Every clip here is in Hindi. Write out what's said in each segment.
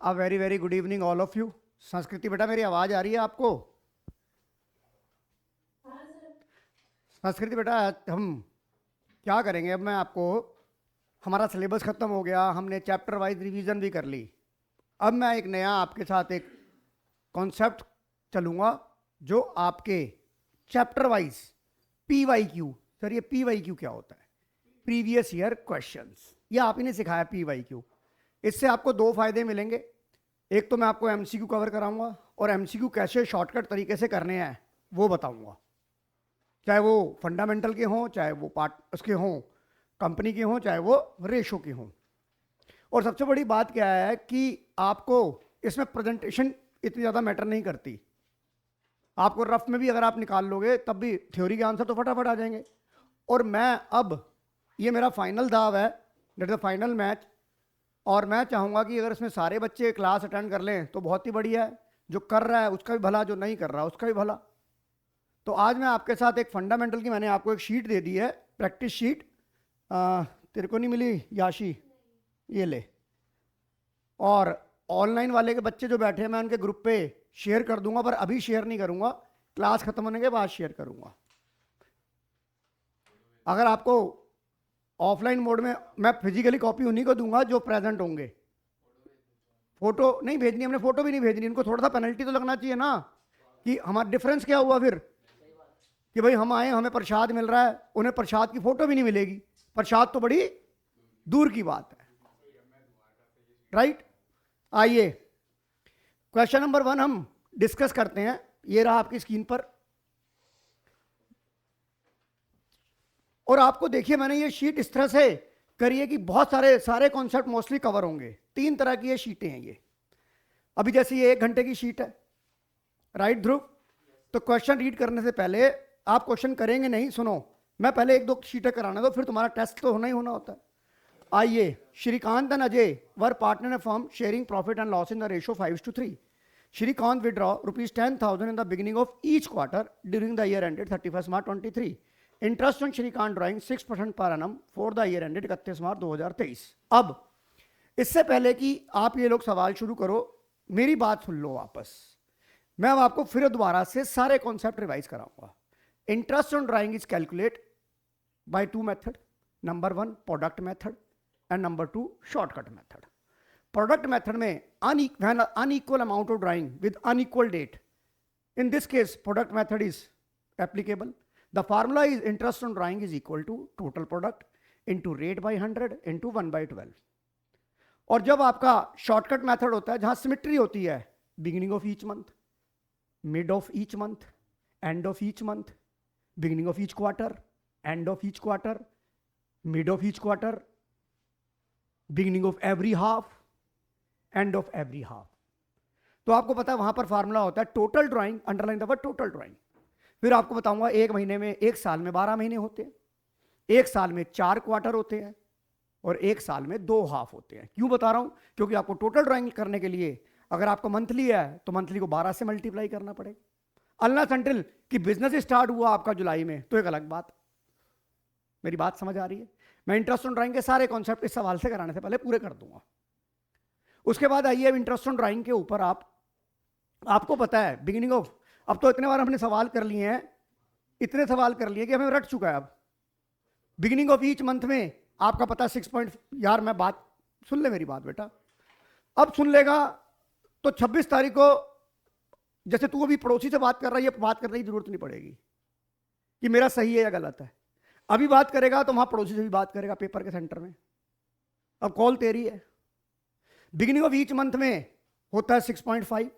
A very very good evening all of you. संस्कृति बेटा, मेरी आवाज़ आ रही है आपको? संस्कृति बेटा, हम क्या करेंगे अब? मैं आपको, हमारा सिलेबस ख़त्म हो गया, हमने चैप्टर वाइज रिवीजन भी कर ली। अब मैं एक नया आपके साथ एक कॉन्सेप्ट चलूँगा जो आपके चैप्टर वाइज PYQ। सर ये PYQ क्या होता है? Previous year questions. ये आप ही ने सिखाया PYQ। इससे आपको दो फायदे मिलेंगे। एक तो मैं आपको MCQ कवर कराऊंगा और MCQ कैसे शॉर्टकट तरीके से करने हैं वो बताऊंगा, चाहे वो फंडामेंटल के हों, चाहे वो पार्ट उसके हों, कंपनी के हों, चाहे वो रेशो के हों। और सबसे बड़ी बात क्या है कि आपको इसमें प्रेजेंटेशन इतनी ज़्यादा मैटर नहीं करती। आपको रफ में भी अगर आप निकाल लोगे तब भी थ्योरी के आंसर तो फटाफट आ जाएंगे। और मैं अब, ये मेरा फाइनल दाव है, that is the final match, और मैं चाहूँगा कि अगर इसमें सारे बच्चे क्लास अटेंड कर लें तो बहुत ही बढ़िया है। जो कर रहा है उसका भी भला, जो नहीं कर रहा उसका भी भला। तो आज मैं आपके साथ एक फंडामेंटल की, मैंने आपको एक शीट दे दी है, प्रैक्टिस शीट। तेरे को नहीं मिली याशी? ये ले। और ऑनलाइन वाले के बच्चे जो बैठे हैं मैं उनके ग्रुप पे शेयर कर दूंगा, पर अभी शेयर नहीं करूंगा, क्लास खत्म होने के बाद शेयर करूंगा। अगर आपको ऑफलाइन मोड में, मैं फिजिकली कॉपी उन्हीं को दूंगा जो प्रेजेंट होंगे। फोटो नहीं भेजनी, हमने फोटो भी नहीं भेजनी। इनको थोड़ा सा पेनल्टी तो लगना चाहिए ना, कि हमारा डिफरेंस क्या हुआ फिर, कि भाई हम आए, हमें प्रसाद मिल रहा है, उन्हें प्रसाद की फोटो भी नहीं मिलेगी। प्रसाद तो बड़ी दूर की बात है, राइट। आइए क्वेश्चन नंबर 1 हम डिस्कस करते हैं। ये रहा आपकी स्क्रीन पर। और आपको देखिए, मैंने ये शीट इस तरह से करी है कि बहुत सारे कॉन्सेप्ट मोस्टली कवर होंगे। 3 तरह की ये शीटें हैं ये। अभी जैसे ये 1 घंटे की शीट है, राइट ध्रुव? तो क्वेश्चन रीड करने से पहले आप क्वेश्चन करेंगे नहीं, सुनो, मैं पहले 1-2 शीटें कराने दो, फिर तुम्हारा टेस्ट तो होना ही होना होता है। आइए, Shrikant and Ajay were partner firm sharing profit and loss in the ratio 5:3। Shrikant withdraw ₹10,000 in the beginning of each quarter during the year ended 31st March 23. Interest on Shrikant drawing 6% per annum for the year ended 31 March 2023। अब इससे पहले कि आप ये लोग सवाल शुरू करो, मेरी बात सुन लो वापस। मैं अब आपको फिर दोबारा से सारे कॉन्सेप्ट रिवाइज कराऊंगा। Interest on drawing is calculate by 2 method. Number 1 product method and number 2 shortcut method. Product method में unequal amount of drawing with unequal date, in this case product method is applicable. The formula is interest on drawing is equal to total product into rate by 100 into 1/12. और जब आपका शॉर्टकट मेथड होता है जहां सिमेट्री होती है, beginning of each month, mid of each month, end of each month, beginning of each quarter, end of each quarter, mid of each quarter, beginning of every half, end of every half. तो आपको पता है वहां पर फार्मूला होता है total drawing, underline the word total drawing. फिर आपको बताऊंगा 1 महीने में, 1 साल में 12 महीने होते हैं, 1 साल में 4 क्वार्टर होते हैं, और 1 साल में 2 हाफ होते हैं। क्यों बता रहा हूं? क्योंकि आपको टोटल ड्राइंग करने के लिए अगर आपको मंथली है तो मंथली को 12 से मल्टीप्लाई करना पड़ेगा। अनलेस अनटिल कि बिजनेस स्टार्ट हुआ आपका जुलाई में तो एक अलग बात। मेरी बात समझ आ रही है? मैं इंटरेस्ट ऑन ड्राइंग के सारे कॉन्सेप्ट इस सवाल से कराने से पहले पूरे कर दूंगा। उसके बाद आइए इंटरेस्ट ऑन ड्राइंग के ऊपर आपको पता है बिगिनिंग ऑफ, अब तो इतने बार हमने सवाल कर लिए हैं, इतने सवाल कर लिए कि हमें रट चुका है। अब बिगिनिंग ऑफ ईच मंथ में आपका पता 6 पॉइंट, यार मैं बात सुन ले, मेरी बात बेटा, अब सुन लेगा तो 26 तारीख को, जैसे तू अभी पड़ोसी से बात कर रहा है, ये बात करने की जरूरत नहीं पड़ेगी कि मेरा सही है या गलत है। अभी बात करेगा तो वहां पड़ोसी से भी बात करेगा पेपर के सेंटर में। अब कॉल तेरी है। बिगिनिंग ऑफ ईच मंथ में होता है 6.5,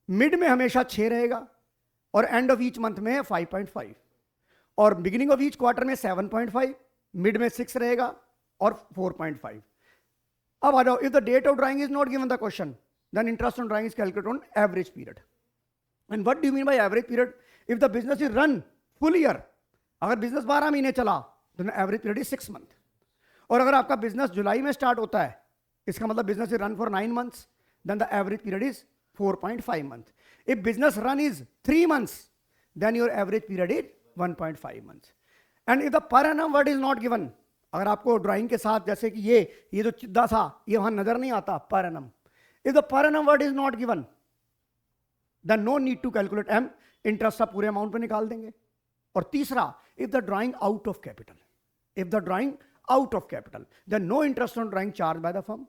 मिड में हमेशा 6 रहेगा, और एंड ऑफ ईच मंथ में 5.5, और बिगिनिंग ऑफ ईच क्वार्टर में 7.5, मिड में 6 रहेगा और 4.5। अब आ जाओ, if the date of drawing is not given the question then interest on drawing is calculated on average period. And what do you mean by average period? If the business is run full year, अगर बिजनेस 12 महीने चला तो एवरेज पीरियड इज 6 मंथ। और अगर आपका बिजनेस जुलाई में स्टार्ट होता है, इसका मतलब business is run for 9 months, then the average period is 4.5 months. If business run is 3 months, then your average period is 1.5 months. And if the per annum word is not given, अगर आपको ड्राइंग के साथ, जैसे कि ये जो चिद्दा था, ये वहां नजर नहीं आता per annum, if the per annum word is not given then no need to calculate M, interest आप पूरे अमाउंट पे निकाल देंगे। और तीसरा, if the drawing out of capital, if the drawing out of capital then no interest on drawing charge by the firm,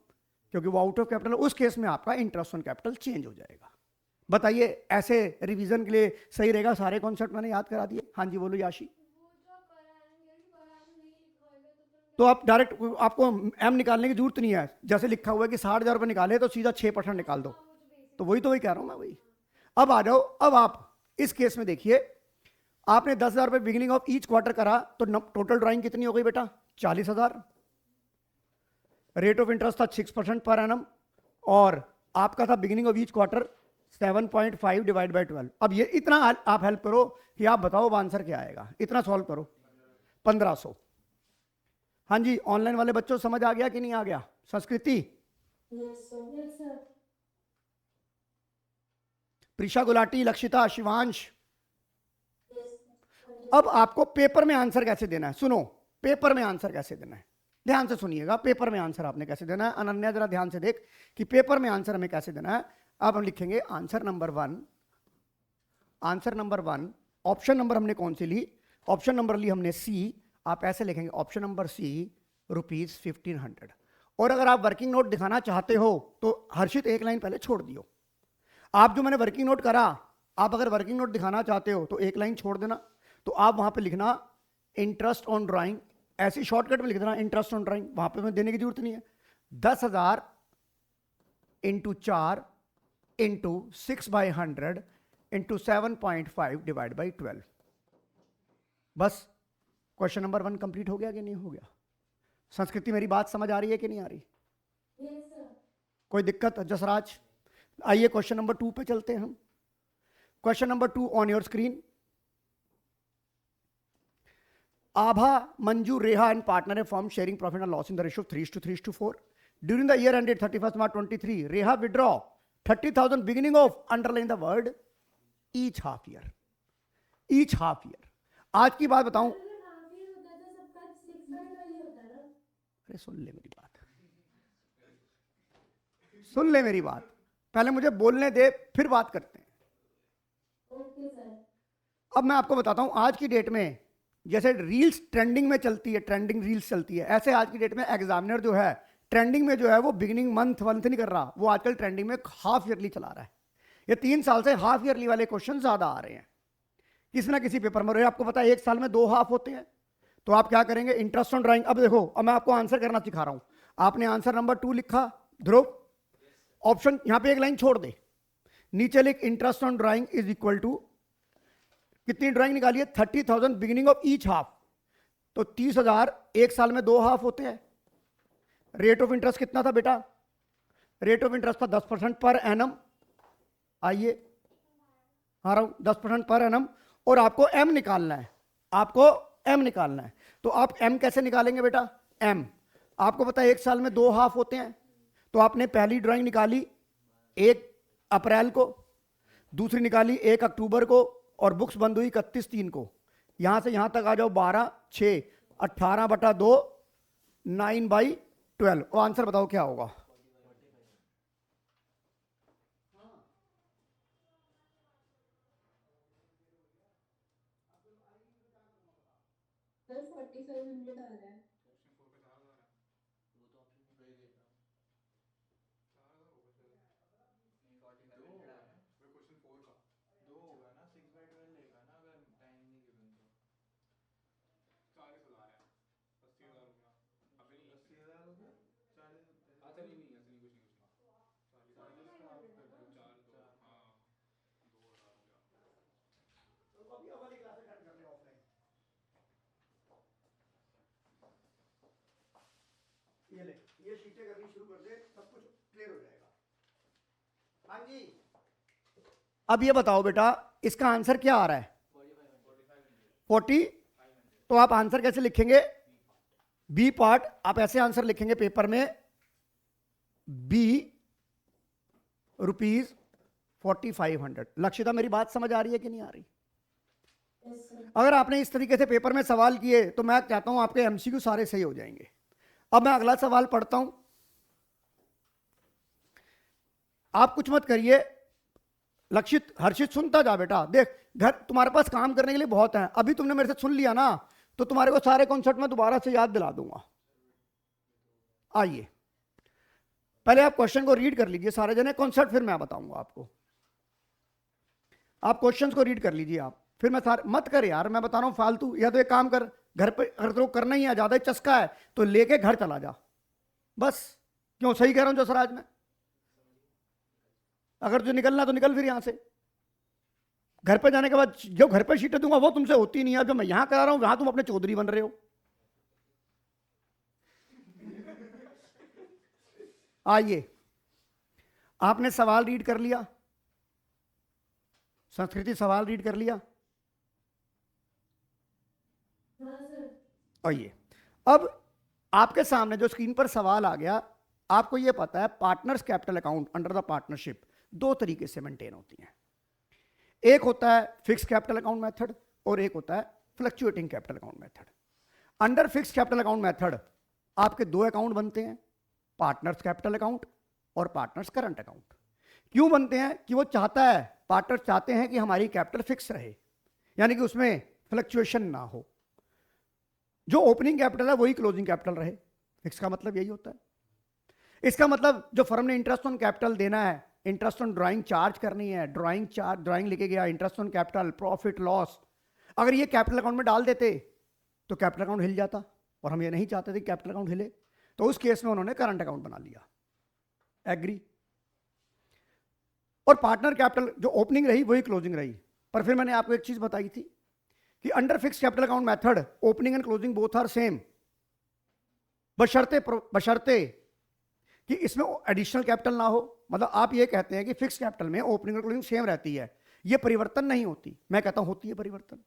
क्योंकि वो आउट ऑफ कैपिटल, उस केस में आपका इंटरेस्ट ऑन कैपिटल चेंज हो जाएगा। बताइए ऐसे रिवीजन के लिए सही रहेगा? सारे कॉन्सेप्ट मैंने याद करा दिए। हाँ जी बोलो याशी। तो आप डायरेक्ट, आपको एम निकालने की जरूरत नहीं है, जैसे लिखा हुआ है कि 60,000 रुपये निकाले तो सीधा 6% निकाल दो, तो वही कह रहा हूं मैं वही। अब आ जाओ, अब आप इस केस में देखिए, आपने 10,000 रुपये बिगिनिंग ऑफ ईच क्वार्टर करा, तो टोटल ड्राइंग कितनी हो गई बेटा? 40,000। रेट ऑफ इंटरेस्ट था 6% पर एनम, और आपका था beginning of each quarter 7.5 divide by 12। अब ये इतना आप हेल्प करो कि आप बताओ अब आंसर क्या आएगा, इतना सॉल्व करो। 1500। हाँ जी, ऑनलाइन वाले बच्चों समझ आ गया कि नहीं आ गया? संस्कृति, प्रीशा गुलाटी, लक्षिता, शिवांश। अब आपको पेपर में आंसर कैसे देना है, सुनो, पेपर में आंसर कैसे देना है, ध्यान से सुनिएगा। पेपर में आंसर आपने कैसे देना है, अनन्या जरा ध्यान से देख कि पेपर में आंसर हमें कैसे देना है। अब हम लिखेंगे answer number 1, answer number 1, option number हमने कौन सी ली? ऑप्शन नंबर ली हमने सी। आप ऐसे लिखेंगे ऑप्शन नंबर सी, ₹1500। और अगर आप वर्किंग नोट दिखाना चाहते हो तो हर्षित एक लाइन पहले छोड़ दियो। आप जो मैंने वर्किंग नोट करा, आप अगर वर्किंग नोट दिखाना चाहते हो तो एक लाइन छोड़ देना, तो आप वहां पे लिखना इंटरेस्ट ऑन ड्राइंग, ऐसी शॉर्टकट में लिख देना इंटरेस्ट ऑन ड्राइंग, वहां पे मैं देने की जरूरत नहीं है। 10,000 into 4 into 6/100 into 7.5 divide by 12। बस क्वेश्चन नंबर 1 कंप्लीट हो गया कि नहीं हो गया? संस्कृति मेरी बात समझ आ रही है कि नहीं आ रही? कोई दिक्कत जसराज? आइए क्वेश्चन नंबर 2 पे चलते हैं हम। Question number 2 on your screen. Abha, Manju, Reha and partner have formed sharing profit and loss in the ratio of 3:3:4. During the year ended 31st March 23, Reha withdraw 30,000 beginning of, underline the word, each half year. Each half year. आज की बात बताऊं, अरे सुन ले मेरी बात, सुन ले मेरी बात, पहले मुझे बोलने दे फिर बात करते हैं। अब मैं आपको बताता हूं, आज की डेट में जैसे रील्स ट्रेंडिंग में चलती है, ट्रेंडिंग रील्स चलती है, ऐसे आज की डेट में एग्जामिनर जो है ट्रेंडिंग में जो है वो बिगिनिंग मंथ नहीं कर रहा, वो आजकल ट्रेंडिंग में हाफ ईयरली चला रहा है। ये 3 साल से हाफ ईयरली वाले क्वेश्चन ज्यादा आ रहे हैं किसी ना किसी पेपर में। आपको पता है 1 साल में 2 हाफ होते हैं, तो आप क्या करेंगे? Interest on drawing. अब देखो, अब मैं आपको आंसर करना सिखा रहा हूं। आपने आंसर नंबर 2 लिखा, ध्रुव ऑप्शन यहां पे एक लाइन छोड़ दे, नीचे लिख interest on drawing is equal to, कितनी ड्राइंग निकाली है? 30,000 बिगिनिंग ऑफ ईच हाफ, तो 30,000 1 साल में 2 हाफ होते हैं। रेट ऑफ इंटरेस्ट कितना था बेटा? रेट ऑफ इंटरेस्ट था 10% पर एनम। आइए आ रहा हूं, 10% पर एनम, और आपको एम निकालना है, आपको एम निकालना है। तो आप एम कैसे निकालेंगे बेटा? एम आपको पता है 1 साल में 2 हाफ होते हैं, तो आपने पहली ड्राइंग निकाली 1 अप्रैल को, दूसरी निकाली 1 अक्टूबर को, और बुक्स बंद हुई 31/3 को। यहां से यहां तक आ जाओ 12, 6, 18/2, 9/12। और आंसर बताओ क्या होगा? सर 4500 आ रहा है। ये ले, ये शीटें करनी शुरू कर दे, सब कुछ क्लियर हो जाएगा। हाँ जी, अब ये बताओ बेटा, इसका आंसर क्या आ रहा है? 40। तो आप आंसर कैसे लिखेंगे? बी पार्ट आप ऐसे आंसर लिखेंगे पेपर में, बी ₹4500। लक्षिता मेरी बात समझ आ रही है कि नहीं आ रही? अगर आपने इस तरीके से पेपर में सवाल किए तो मैं चाहता हूं आपके एमसीक्यू सारे सही हो जाएंगे। अब मैं अगला सवाल पढ़ता हूं। आप कुछ मत करिए, लक्षित हर्षित सुनता जा बेटा। देख घर तुम्हारे पास काम करने के लिए बहुत है, अभी तुमने मेरे से सुन लिया ना, तो तुम्हारे को सारे कॉन्सेप्ट में दोबारा से याद दिला दूंगा। आइए पहले आप क्वेश्चन को रीड कर लीजिए सारे जने, कॉन्सेप्ट फिर मैं बताऊंगा आपको। आप क्वेश्चंस को रीड कर लीजिए आप, फिर मैं सारे मत कर यार, मैं बता रहा हूं फालतू। या तो एक काम कर, घर पे अगर तो करना ही है, ज्यादा ही चस्का है तो लेके घर चला जा बस। क्यों, सही कह रहा हूं जसराज में? अगर तुझे निकलना तो निकल फिर यहां से। घर पे जाने के बाद जो घर पे शीटें दूंगा वो तुमसे होती नहीं है, जो मैं यहां करा रहा हूं वहां तुम अपने चौधरी बन रहे हो। आइए, आपने सवाल रीड कर लिया, संस्कृति सवाल रीड कर लिया। आइए अब आपके सामने जो स्क्रीन पर सवाल आ गया, आपको यह पता है partners capital account under the partnership दो तरीके से मेंटेन होती हैं। एक होता है फिक्स कैपिटल अकाउंट मेथड और एक होता है fluctuating capital account method. Under fix capital account method आपके दो अकाउंट बनते हैं, पार्टनर्स कैपिटल अकाउंट और पार्टनर्स करंट अकाउंट। क्यों बनते हैं? कि वो चाहता है, पार्टनर्स चाहते हैं कि हमारी कैपिटल फिक्स रहे, यानी कि उसमें फ्लक्चुएशन ना हो। जो ओपनिंग कैपिटल है वही क्लोजिंग कैपिटल रहे। फिक्स का मतलब यही होता है। इसका मतलब जो फर्म ने इंटरेस्ट ऑन कैपिटल देना है, इंटरेस्ट ऑन ड्राइंग चार्ज करनी है, ड्राइंग लेके गया, interest on capital, profit loss, अगर ये कैपिटल अकाउंट में डाल देते तो कैपिटल अकाउंट हिल जाता, और हम ये नहीं चाहते थे कैपिटल अकाउंट हिले, तो उस केस में उन्होंने करंट अकाउंट बना लिया। एग्री? और पार्टनर कैपिटल जो ओपनिंग रही वही क्लोजिंग रही। पर फिर मैंने आपको एक चीज बताई थी कि under fix capital account method opening and closing both are same, बशर्ते कि इसमें एडिशनल कैपिटल ना हो। मतलब आप ये कहते हैं कि फिक्स कैपिटल में ओपनिंग और क्लोजिंग सेम रहती है, ये परिवर्तन नहीं होती। मैं कहता हूं होती है परिवर्तन।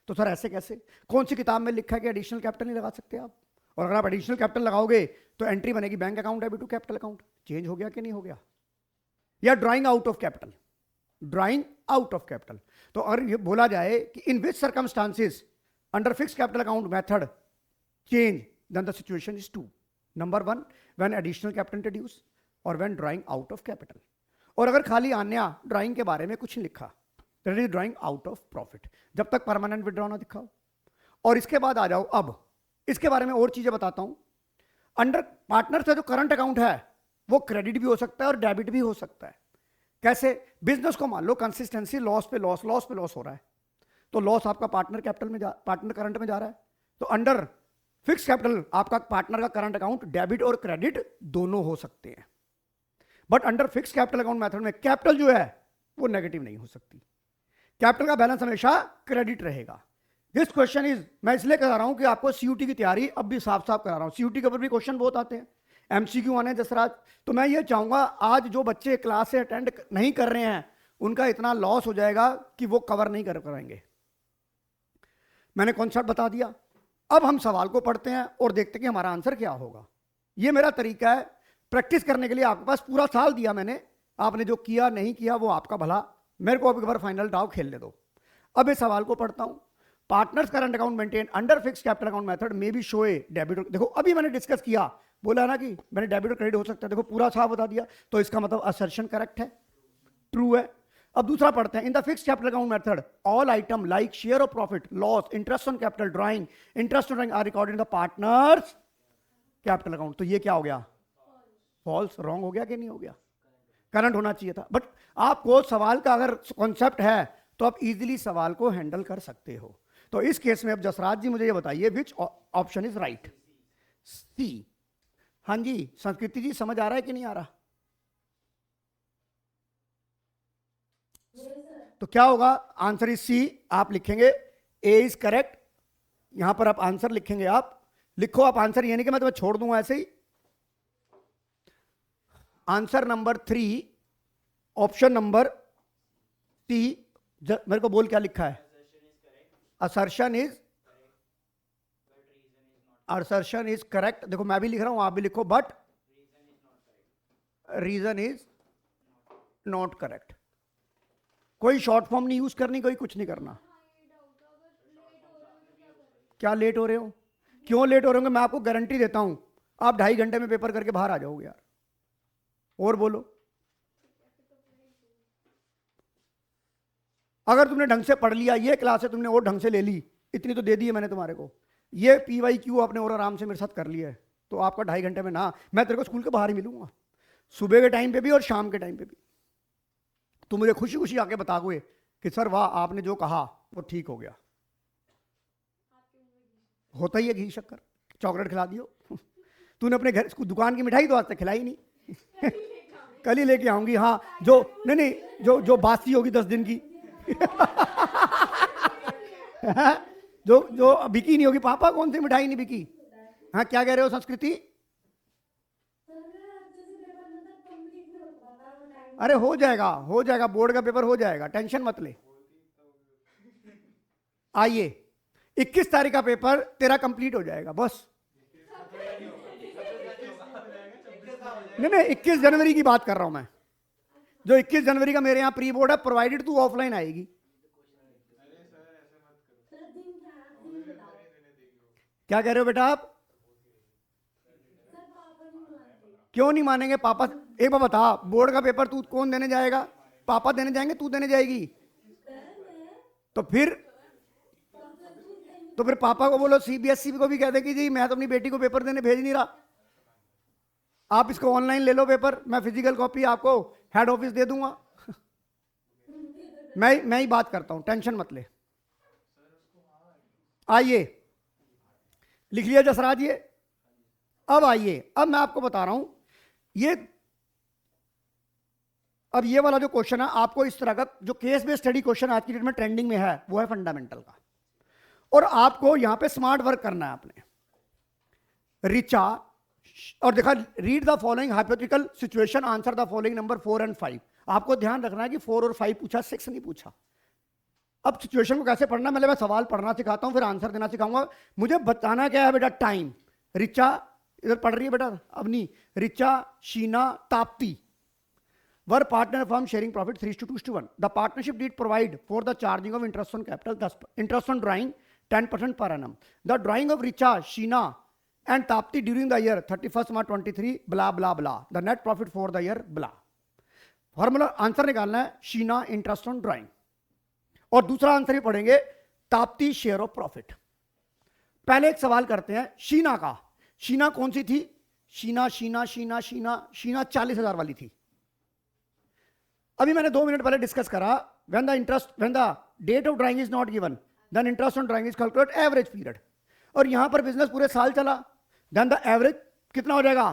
तो सर ऐसे कैसे? कौन सी किताब में लिखा है कि एडिशनल कैपिटल नहीं लगा सकते आप? और अगर आप एडिशनल कैपिटल लगाओगे तो एंट्री बनेगी bank account debit to capital account. Change हो गया कि नहीं हो गया? या drawing out of capital, drawing out of capital. तो अगर ये बोला जाए कि in which circumstances under fix capital account method change, then the situation is two. Number one, when additional capital introduce or when drawing out of capital. और अगर खाली आन्या ड्राइंग के बारे में कुछ नहीं लिखा, that is drawing out of profit, जब तक परमानेंट विड्रॉ ना दिखाओ। और इसके बाद आ जाओ, अब इसके बारे में और चीजें बताता हूं। अंडर पार्टनर से जो करंट अकाउंट है वो क्रेडिट भी हो सकता है और डेबिट भी हो सकता है। कैसे? बिजनेस को मान लो कंसिस्टेंसी लॉस पे लॉस हो रहा है, तो लॉस आपका पार्टनर कैपिटल में पार्टनर करंट में जा रहा है। तो अंडर फिक्स कैपिटल आपका पार्टनर का करंट अकाउंट डेबिट और क्रेडिट दोनों हो सकते हैं। But under fix capital account method में कैपिटल जो है वो नेगेटिव नहीं हो सकती, कैपिटल का बैलेंस हमेशा क्रेडिट रहेगा। दिस क्वेश्चन इज, मैं इसलिए करा रहा हूं कि आपको सीयूटी की तैयारी अब भी साफ साफ करा रहा हूं। सीयूटी के ऊपर भी क्वेश्चन बहुत आते हैं, एमसीक्यू आने जसराज। तो मैं ये चाहूंगा आज जो बच्चे क्लास से अटेंड नहीं कर रहे हैं उनका इतना लॉस हो जाएगा कि वो कवर नहीं कर पाएंगे। मैंने कॉन्सेप्ट बता दिया, अब हम सवाल को पढ़ते हैं और देखते हैं कि हमारा आंसर क्या होगा। ये मेरा तरीका है प्रैक्टिस करने के लिए। आपके पास पूरा साल दिया मैंने, आपने जो किया नहीं किया वो आपका भला, मेरे को अब एक बार फाइनल डाव खेलने दो। अब इस सवाल को पढ़ता हूं। Partners current account maintain under fix capital account method may be show A debit. देखो अभी मैंने डिस्कस किया, बोला ना कि मैंने डेबिट और क्रेडिट हो सकता है, देखो पूरा साफ बता दिया। तो इसका मतलब असर्शन करेक्ट है, ट्रू है। अब दूसरा पढ़ते हैं। In the fix capital account method all item like share of profit, loss, interest on capital, drawing, interest on drawing are recorded in the partners capital account. तो ये क्या हो गया? फॉल्स। रॉन्ग हो गया कि नहीं हो गया? करंट होना चाहिए था। बट आपको सवाल का अगर कॉन्सेप्ट है तो आप इजीली सवाल को हैंडल कर सकते हो। तो इस केस में अब जसराज जी मुझे ये बताइए विच ऑप्शन इज राइट? सी। हाँ जी संस्कृति जी, समझ आ रहा है कि नहीं आ रहा? तो क्या होगा? Answer is C. आप लिखेंगे ए इज करेक्ट, यहां पर आप आंसर लिखेंगे। आप लिखो, आप आंसर, ये नहीं कि मैं तुम्हें छोड़ दूंगा ऐसे ही। Answer number 3, option number C. मेरे को बोल क्या लिखा है? Assertion is correct. देखो मैं भी लिख रहा हूं, आप भी लिखो, but reason is not correct. कोई शॉर्ट फॉर्म नहीं यूज करनी, कोई कुछ नहीं करना। क्या लेट हो रहे हो? क्यों लेट हो रहे होंगे? मैं आपको गारंटी देता हूं आप 2.5 घंटे में पेपर करके बाहर आ जाओगे यार। और बोलो। अगर तुमने ढंग से पढ़ लिया, ये क्लास है तुमने और ढंग से ले ली, इतनी तो दे दी है मैंने तुम्हारे को, ये PYQ आपने और आराम से मेरे साथ कर लिया है, तो आपका 2.5 घंटे में ना, मैं तेरे को स्कूल के बाहर ही मिलूंगा, सुबह के टाइम पे भी और शाम के टाइम पे भी। तो मुझे खुशी खुशी आके बताओगे कि सर वाह आपने जो कहा वो ठीक हो गया। होता ही है घी शक्कर, चॉकलेट खिला दियो। तूने अपने घर दुकान की मिठाई तो आज तक खिलाई नहीं। कल ही लेके आऊंगी, हाँ जो नहीं जो बासी होगी 10 दिन की। जो बिकी नहीं होगी। पापा कौन सी मिठाई नहीं बिकी? हाँ क्या कह रहे हो संस्कृति? अरे हो जाएगा बोर्ड का पेपर हो जाएगा, टेंशन मत ले। आइए 21 तारीख का पेपर तेरा कंप्लीट हो जाएगा बस। नहीं 21 जनवरी की बात कर रहा हूं मैं, जो 21 जनवरी का मेरे यहाँ प्री बोर्ड है, प्रोवाइडेड तू ऑफलाइन आएगी। क्या कह रहे हो बेटा आप? क्यों नहीं मानेंगे पापा? एक बार बता, बोर्ड का पेपर तू कौन देने जाएगा? पापा देने जाएंगे, तू देने जाएगी? तो फिर पापा को बोलो CBSE को भी कह दे कि जी मैं तो अपनी बेटी को पेपर देने भेज नहीं रहा, आप इसको ऑनलाइन ले लो पेपर, मैं फिजिकल कॉपी आपको हेड ऑफिस दे दूंगा। मैं ही बात करता हूं, टेंशन मत ले। आइए लिख लिया जसराज ये। अब आइए, अब मैं आपको बता रहा हूं अब ये वाला जो क्वेश्चन है आपको इस तरह का, जो केस बेस्ड स्टडी क्वेश्चन आज की डेट में ट्रेंडिंग में है वो है फंडामेंटल का, और आपको यहां पे स्मार्ट वर्क करना है आपने। रिचा और देखा, read the following hypothetical situation, answer the following number 4 और 5। आपको ध्यान रखना है कि 4 और 5 पूछा, 6 नहीं पूछा। अब सिचुएशन को कैसे पढ़ना, मैं सवाल पढ़ना सिखाता हूं फिर आंसर देना सिखाऊंगा। मुझे बताना क्या है बेटा, टाइम। रिचा इधर पढ़ रही है बेटा, अब नहीं, Richa, Sheena, Tapti were partner firm sharing profit 3:2:1। The partnership did provide for the charging of interest on capital, thus interest on drawing 10% per annum. The drawing of Richa, Sheena and Tapti during the year 31st March 23 blah blah blah. The net profit for the year blah. Formula answer निकालना है, शीना इंटरेस्ट ऑन ड्राइंग, और दूसरा आंसर ही पढ़ेंगे ताप्ती शेयर ऑफ प्रॉफिट। पहले एक सवाल करते हैं शीना का। शीना कौन सी थी? शीना 40,000 वाली थी। अभी मैंने 2 मिनट पहले डिस्कस करा, when the date of drawing is not given, then interest on drawing is calculated average period। और यहां पर बिजनेस पूरे साल चला, then the average कितना हो जाएगा?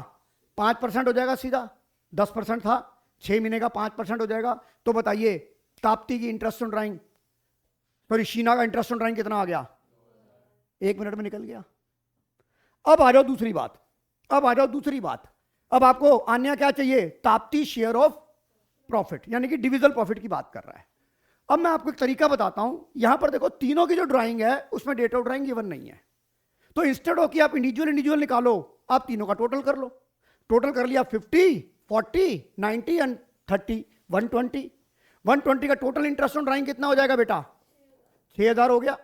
5% हो जाएगा सीधा, 10% था, 6 महीने का 5% हो जाएगा। तो बताइए ताप्ती की interest on drawing, sorry Sheena का इंटरेस्ट ऑन ड्राइंग कितना आ गया? 1 मिनट में निकल गया। अब आ जाओ दूसरी बात, अब आपको आने क्या चाहिए? ताप्ती शेयर ऑफ प्रॉफिट, यानी कि डिविजल प्रॉफिट की बात कर रहा है। अब मैं आपको एक तरीका बताता हूं, यहां पर देखो तीनों की जो ड्राइंग है उसमें डेट ऑफ ड्राइंग गिवन नहीं है, तो इंस्टेड ऑफ कि आप इंडिविजुअल निकालो, आप तीनों का टोटल कर लो। टोटल कर लिया 50, 40, 90 एंड 30, 120 का टोटल इंटरेस्ट ऑन ड्राइंग कितना हो जाएगा बेटा? 6,000 हो गया।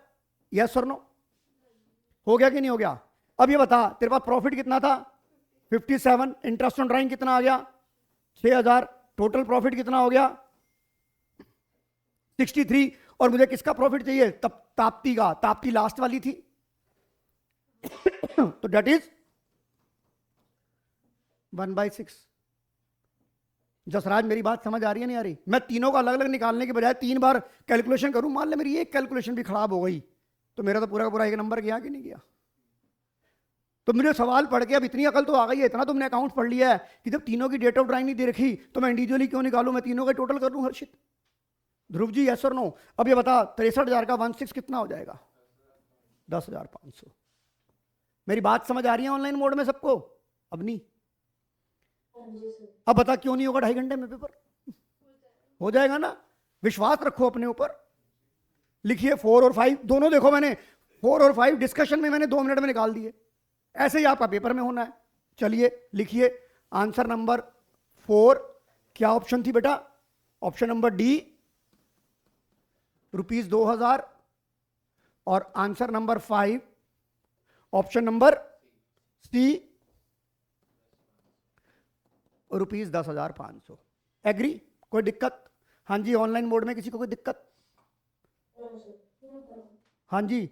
यस और नो? हो गया कि नहीं हो गया? अब ये बता, तेरे पास प्रॉफिट कितना था? 57, इंटरेस्ट ऑन ड्राइंग कितना आ गया? 6,000, टोटल प्रॉफिट कितना हो गया? 63। और मुझे किसका प्रॉफिट चाहिए? ताप्ती का। ताप्ती लास्ट वाली थी। तो डेट इज 1/6। जसराज मेरी बात समझ आ रही है नहीं आ रही? मैं तीनों का अलग अलग निकालने के बजाय 3 बार कैलकुलेशन करूं, मान ले मेरी एक कैलकुलेशन भी खराब हो गई तो मेरा तो पूरा का पूरा 1 नंबर गया कि नहीं गया? तो मुझे सवाल पढ़ के अब इतनी अकल तो आ गई है, इतना तुमने अकाउंट पढ़ लिया है कि जब तीनों की डेट ऑफ ड्राइंग नहीं दे रखी तो मैं इंडिविजुअली क्यों निकालूं, मैं तीनों का टोटल कर लूं। हर्षित, ध्रुव जी यस और नो? अब ये बता 63,000 का 16 कितना हो जाएगा? 10,500। मेरी बात समझ आ रही है ऑनलाइन मोड में सबको? अब नहीं? अब बता क्यों नहीं होगा 2.5 घंटे में पेपर? हो जाएगा ना? विश्वास रखो अपने ऊपर। लिखिए 4 और 5 दोनों, देखो मैंने 4 और 5 डिस्कशन में मैंने 2 मिनट में निकाल दिए, ऐसे ही आपका पेपर में होना है। चलिए लिखिए आंसर नंबर 4 क्या ऑप्शन थी बेटा? ऑप्शन नंबर डी ₹2,000, और answer number 5 option number C ₹10,500। Agree? कोई दिक्कत? हाँ जी, ऑनलाइन मोड में किसी को कोई दिक्कत? हाँ जी,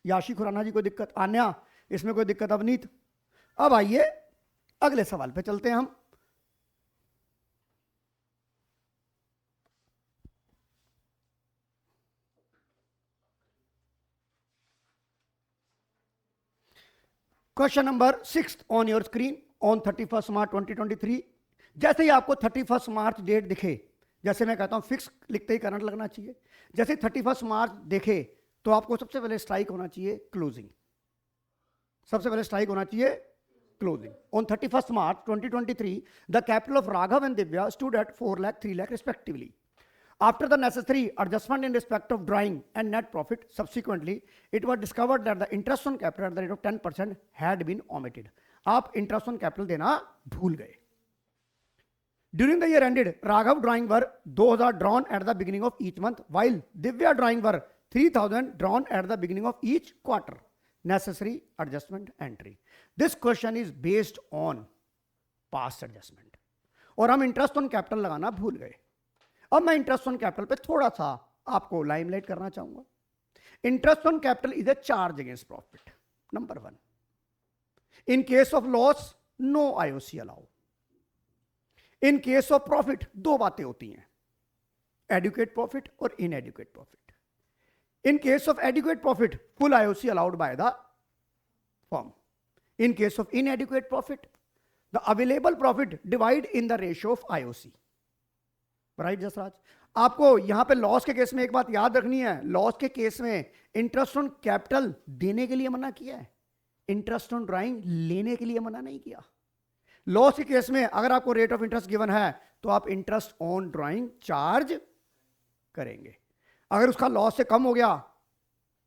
याशी खुराना जी, कोई दिक्कत? आन्या, इसमें कोई दिक्कत? अवनीत, अब आइए अगले सवाल पे चलते हैं हम। Question number 6 on your screen on 31 March 2023। जैसे ही आपको 31 मार्च डेट दिखे, जैसे मैं कहता हूं फिक्स लिखते ही करंट लगना चाहिए, जैसे 31 मार्च देखे तो आपको सबसे पहले स्ट्राइक होना चाहिए क्लोजिंग। सबसे पहले स्ट्राइक होना चाहिए closing. On 31 March 2023 the capital of Raghav and Divya stood at 4 lakh 3 lakh respectively. After the necessary adjustment in respect of drawing and net profit, subsequently, it was discovered that the interest on capital at the rate of 10% had been omitted. आप interest on capital देना भूल गए। During the year ended, Raghav drawing were 2000 drawn at the beginning of each month, while Divya drawing were 3000 drawn at the beginning of each quarter. Necessary adjustment entry. This question is based on past adjustment. और हम interest on capital लगाना भूल गए। अब मैं इंटरेस्ट ऑन कैपिटल पे थोड़ा सा आपको लाइमलाइट करना चाहूंगा। Interest on capital is a charge against profit, number 1। In case of loss no IOC allow. In case of profit दो बातें होती हैं, एडुकेट प्रॉफिट और inadequate profit. In case of adequate profit full IOC allowed by the firm. In case of inadequate profit the available profit divide in the ratio of IOC. Right Jasraj, आपको यहां पे लॉस के केस में एक बात याद रखनी है, लॉस के केस में इंटरेस्ट ऑन कैपिटल देने के लिए मना किया है, इंटरेस्ट ऑन ड्राइंग लेने के लिए मना नहीं किया। लॉस के केस में अगर आपको रेट ऑफ इंटरेस्ट गिवन है तो आप इंटरेस्ट ऑन ड्राइंग चार्ज करेंगे। अगर उसका लॉस से कम हो गया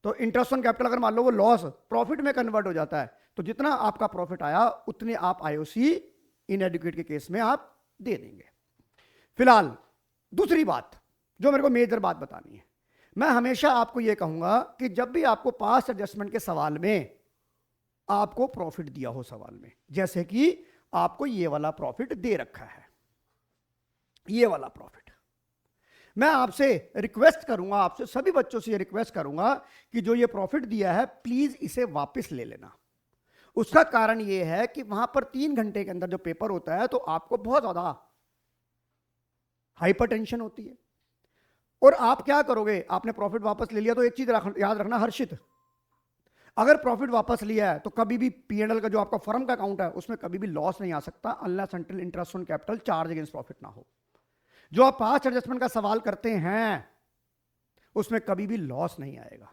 तो इंटरेस्ट ऑन कैपिटल, अगर मान लो वो लॉस प्रॉफिट में कन्वर्ट हो जाता है तो जितना आपका प्रॉफिट आया उतने आप आईओसी इनएडुकेट के केस में आप दे देंगे। फिलहाल दूसरी बात जो मेरे को मेजर बात बतानी है, मैं हमेशा आपको यह कहूंगा कि जब भी आपको पास्ट एडजस्टमेंट के सवाल में आपको प्रॉफिट दिया हो सवाल में, जैसे कि आपको ये वाला प्रॉफिट दे रखा है, ये वाला प्रॉफिट, मैं आपसे रिक्वेस्ट करूंगा, आपसे सभी बच्चों से ये रिक्वेस्ट करूंगा कि जो ये प्रॉफिट दिया है प्लीज इसे वापस ले लेना। उसका कारण यह है कि वहां पर 3 घंटे के अंदर जो पेपर होता है तो आपको बहुत ज्यादा हाइपरटेंशन होती है और आप क्या करोगे, आपने प्रॉफिट वापस ले लिया तो एक चीज याद रखना हर्षित, अगर प्रॉफिट वापस लिया है तो कभी भी पीएनएल का जो आपका फर्म का अकाउंट है उसमें कभी भी लॉस नहीं आ सकता unless until interest on capital charge against profit ना हो। जो आप पास्ट एडजस्टमेंट का सवाल करते हैं उसमें कभी भी लॉस नहीं आएगा,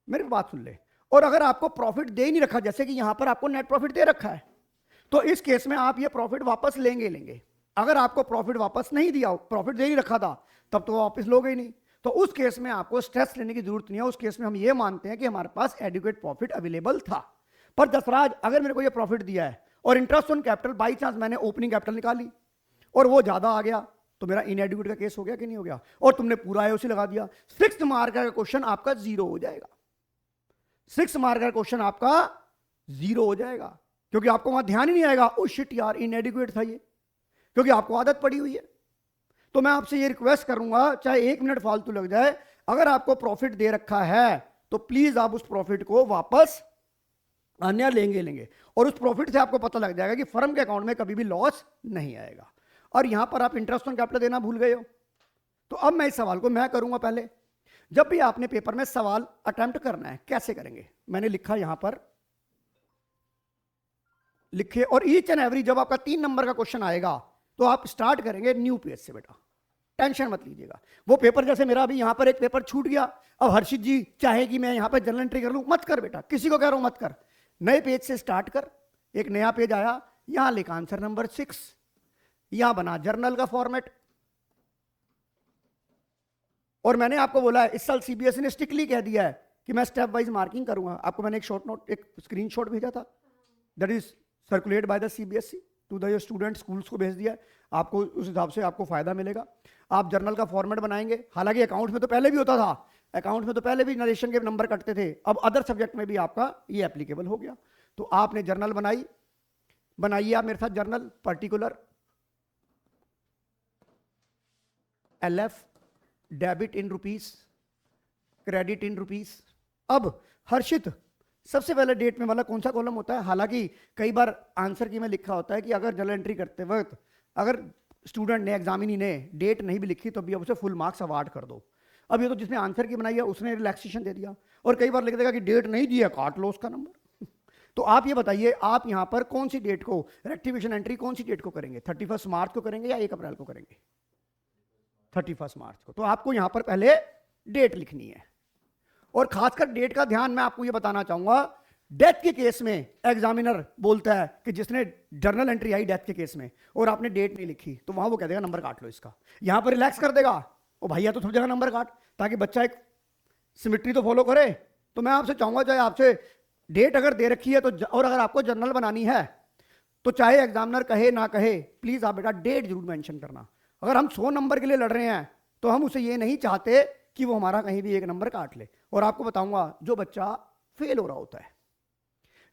मेरी बात सुन ले। और अगर आपको प्रॉफिट दे ही नहीं रखा, जैसे कि यहां पर आपको नेट प्रॉफिट दे रखा है, तो इस केस में आप ये प्रॉफिट वापस लेंगे। अगर आपको प्रॉफिट वापस नहीं दिया, प्रॉफिट दे नहीं रखा था, तब तो वापस लोगे ही नहीं, तो उस केस में आपको स्ट्रेस लेने की जरूरत नहीं है। उस केस में हम ये मानते हैं कि हमारे पास एडुकेट प्रॉफिट अवेलेबल था। पर दसराज, अगर मेरे को ये प्रॉफिट दिया है और interest on capital by chance मैंने ओपनिंग कैपिटल निकाली और वो ज्यादा आ गया तो मेरा इनएडुकेट का केस हो गया कि नहीं हो गया, और तुमने पूरा आईओसी लगा दिया, 6 मार्क का क्वेश्चन आपका 0 हो जाएगा। 6 मार्क का क्वेश्चन आपका 0 हो जाएगा, क्योंकि आपको वहां ध्यान ही नहीं आएगा ओ शिट यार इनएडुकेट था ये, क्योंकि आपको आदत पड़ी हुई है। तो मैं आपसे ये रिक्वेस्ट करूंगा, चाहे 1 मिनट फालतू लग जाए, अगर आपको प्रॉफिट दे रखा है तो प्लीज आप उस प्रॉफिट को वापस अन्य लेंगे और उस प्रॉफिट से आपको पता लग जाएगा कि फर्म के अकाउंट में कभी भी लॉस नहीं आएगा। और यहां पर आप इंटरेस्ट ऑन कैपिटल देना भूल गए हो, तो अब मैं इस सवाल को मैं करूंगा। पहले जब भी आपने पेपर में सवाल अटेम्प्ट करना है कैसे करेंगे, मैंने लिखा यहां पर लिखे, और ईच एंड एवरी जब आपका 3 नंबर का क्वेश्चन आएगा तो आप स्टार्ट करेंगे न्यू पेज से। बेटा टेंशन मत लीजिएगा, वो पेपर जैसे मेरा अभी यहां पर एक पेपर छूट गया, अब हर्षित जी चाहे कि मैं यहां पर जर्नल एंट्री कर लूं, मत कर बेटा, किसी को कह रहा हूं मत कर, नए पेज से स्टार्ट कर। एक नया पेज आया, यहां लिखा आंसर नंबर 6, यहां बना जर्नल का फॉर्मेट, और मैंने आपको बोला है इस साल सीबीएसई ने स्ट्रिक्टली कह दिया है कि मैं स्टेप वाइज मार्किंग करूंगा। आपको मैंने एक शॉर्ट नोट, एक स्क्रीनशॉट भेजा था, that is circulate by the CBSE to the student, schools को भेज दिया है, आपको उस हिसाब से आपको फायदा मिलेगा। आप जर्नल का फॉर्मेट बनाएंगे, हालांकि अकाउंट में तो पहले भी होता था, अकाउंट में तो पहले भी नरेशन के नंबर कटते थे, अब अदर सब्जेक्ट में भी आपका ये एप्लीकेबल हो गया। तो आपने जर्नल बनाइए आप मेरे साथ journal, particular LF debit in rupees credit in rupees. अब हर्षित सबसे पहले डेट में वाला कौन सा कॉलम होता है? हालांकि कई बार आंसर की में लिखा होता है कि अगर जर्नल एंट्री करते वक्त अगर स्टूडेंट ने एग्जामिनी ने डेट नहीं भी लिखी तो भी अब उसे फुल मार्क्स अवार्ड कर दो। अब ये तो जिसने आंसर की बनाई है उसने रिलैक्सेशन दे दिया, और कई बार लिख देगा कि डेट नहीं दी है, काट लो उसका नंबर। तो आप ये बताइए, आप यहां पर कौन सी डेट को रेक्टिफिकेशन एंट्री कौन सी डेट को करेंगे? 31 मार्च को करेंगे या 1 अप्रैल को करेंगे? 31 मार्च को। तो आपको यहां पर पहले डेट लिखनी है, और खासकर डेट का ध्यान मैं आपको ये बताना चाहूंगा, डेथ के केस में एग्जामिनर बोलता है कि जिसने जर्नल एंट्री आई डेथ के केस में और आपने डेट नहीं लिखी तो वहां वो कह देगा नंबर काट लो इसका। यहां पर रिलैक्स कर देगा, ओ भैया तो सब जगह नंबर काट, ताकि बच्चा एक सिमेट्री तो फॉलो करे। तो मैं आपसे चाहूंगा, चाहे आपसे डेट अगर दे रखी है तो और अगर आपको जर्नल बनानी है तो चाहे एग्जामिनर कहे ना कहे, प्लीज आप बेटा डेट जरूर मेंशन करना। अगर हम 100 नंबर के लिए लड़ रहे हैं तो हम उसे ये नहीं चाहते कि वो हमारा कहीं भी एक नंबर काट ले। और आपको बताऊंगा, जो बच्चा फेल हो रहा होता है,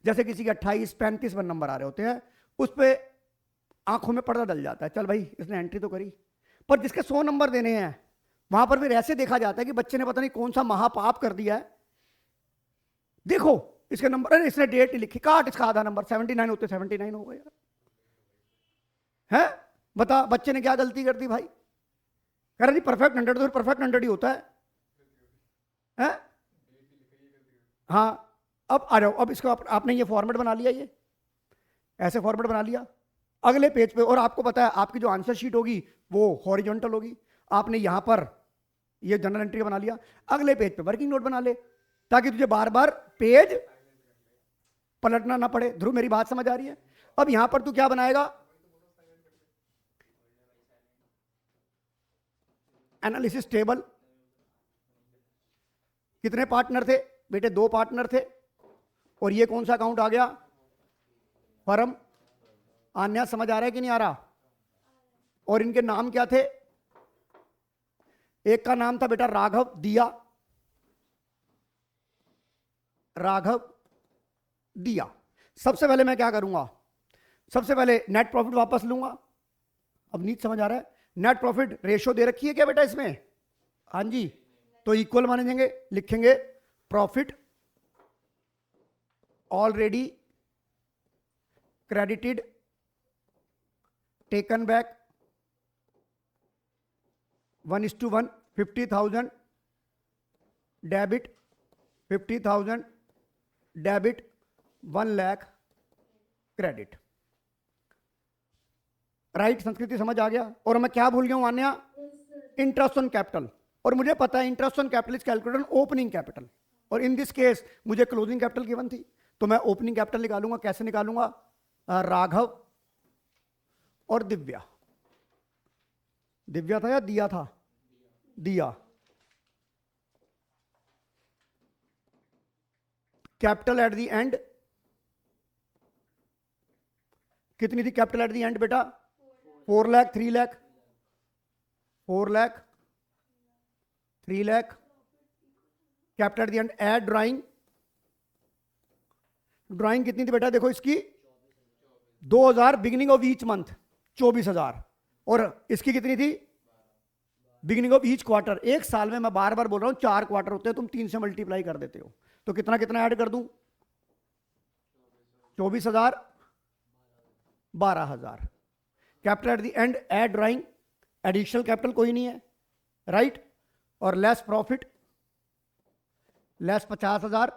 जैसे किसी के 28, 35 नंबर आ रहे होते हैं, उस पर आंखों में पर्दा डल जाता है, चल भाई इसने एंट्री तो करी। पर जिसके 100 नंबर देने हैं वहां पर फिर ऐसे देखा जाता है कि बच्चे ने पता नहीं कौन सा महापाप कर दिया है, देखो इसके नंबर, अरे इसने डेट लिखी, काट इसका आधा नंबर, 79 होते 79 हो गए यार। है बता बच्चे ने क्या गलती कर दी भाई? कह रहा जी परफेक्ट 100 तो परफेक्ट 100 ही होता है? हाँ, अब आ जाओ, अब इसको आपने ये फॉर्मेट बना लिया, ये ऐसे फॉर्मेट बना लिया अगले पेज पे, और आपको पता है आपकी जो आंसर शीट होगी वो हॉरिजॉन्टल होगी। आपने यहां पर ये जनरल एंट्री बना लिया, अगले पेज पे वर्किंग नोट बना ले, ताकि तुझे बार बार पेज पलटना ना पड़े। ध्रुव मेरी बात समझ आ रही है? अब यहां पर तू क्या बनाएगा? Analysis table. कितने पार्टनर थे बेटे? 2 पार्टनर थे, और ये कौन सा अकाउंट आ गया? फर्म। आन्या समझ आ रहा है कि नहीं आ रहा? और इनके नाम क्या थे? एक का नाम था बेटा राघव दिया, राघव दिया। सबसे पहले मैं क्या करूंगा? सबसे पहले नेट प्रॉफिट वापस लूंगा। अब नीच समझ आ रहा है? नेट प्रॉफिट रेशो दे रखी है क्या बेटा इसमें? हाँ जी, तो इक्वल माने देंगे, लिखेंगे profit already credited taken back 1:1, 50,000 debit, 50,000 debit, 1 lakh credit. Right? संस्कृति समझ आ गया? और मैं क्या भूल गया हूं आन्या? Interest on capital. और मुझे पता है interest on capital is calculated opening capital, और इन दिस केस मुझे क्लोजिंग कैपिटल गिवन थी, तो मैं ओपनिंग कैपिटल निकालूंगा। कैसे निकालूंगा? राघव और दिव्या। दिव्या था या दिया था? दिया। कैपिटल एट द एंड कितनी थी? कैपिटल एट द एंड बेटा 4 lakh, 3 lakh, 4 lakh, 3 lakh. Capital at the end add drawing. Drawing कितनी थी बेटा? देखो इसकी 2000 बिगिनिंग ऑफ ईच मंथ 24,000, और इसकी कितनी थी? Beginning of each quarter. एक साल में मैं बार बार बोल रहा हूं 4 क्वार्टर होते हैं, तुम 3 से मल्टीप्लाई कर देते हो, तो कितना कितना ऐड कर दूं? 24,000, 12,000। Capital at the end add drawing, additional capital कोई नहीं है, राइट? और लेस प्रॉफिट, लेस 50,000,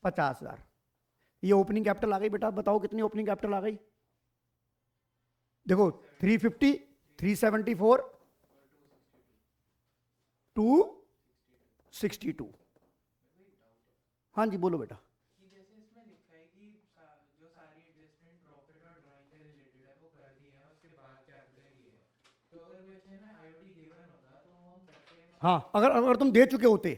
50,000। ये ओपनिंग कैपिटल आ गई बेटा। बताओ कितनी ओपनिंग कैपिटल आ गई? देखो 350, 374, 262। हाँ जी बोलो बेटा। कि जैसे इसमें लिखा है कि जो सारी एडजस्टमेंट प्रॉफिट और ड्राइंग से रिलेटेड है वो कर दी है, उसके बाद कैपिटल की है, तो अगर वैसे ना आईओडी गिवन होता तो हम करते हैं। हाँ, अगर अगर तुम दे चुके होते,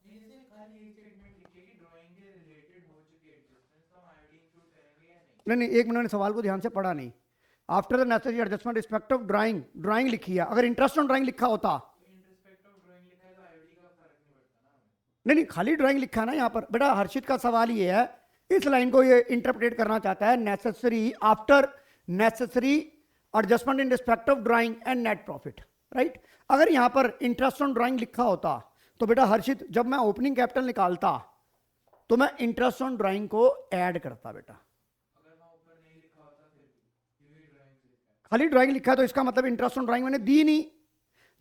जैसे खाली एक स्टेटमेंट लिखिए कि ड्राइंग के रिलेटेड हो चुकी एडजस्टमेंट्स, तो हम आईओडी इंक्लूड करेंगे या नहीं? नहीं नहीं, एक मिनट, सवाल को ध्यान से पढ़ा नहीं। After the necessary adjustment respect of drawing, drawing लिखी है, अगर इंटरेस्ट ऑन ड्राइंग लिखा होता, इन रिस्पेक्ट ऑफ ड्राइंग लिखा है तो आईओडी का फर्क नहीं पड़ता ना हमें। नहीं नहीं, खाली ड्राइंग लिखा है ना यहाँ पर बेटा। हर्षित का सवाल ये है, इस लाइन को ये इंटरप्रेट करना चाहता है, necessary after necessary adjustment in respect of drawing and net profit, right? अगर यहाँ पर इंटरेस्ट ऑन ड्राइंग लिखा होता तो बेटा हर्षित, जब मैं ओपनिंग कैपिटल निकालता तो मैं इंटरेस्ट ऑन ड्राइंग को ऐड करता बेटा। अगर वहाँ ऊपर नहीं लिखा होता फिर भी ये ड्राइंग से लिखा है। खाली ड्राइंग लिखा है तो इसका मतलब इंटरेस्ट ऑन ड्राइंग मैंने दी नहीं।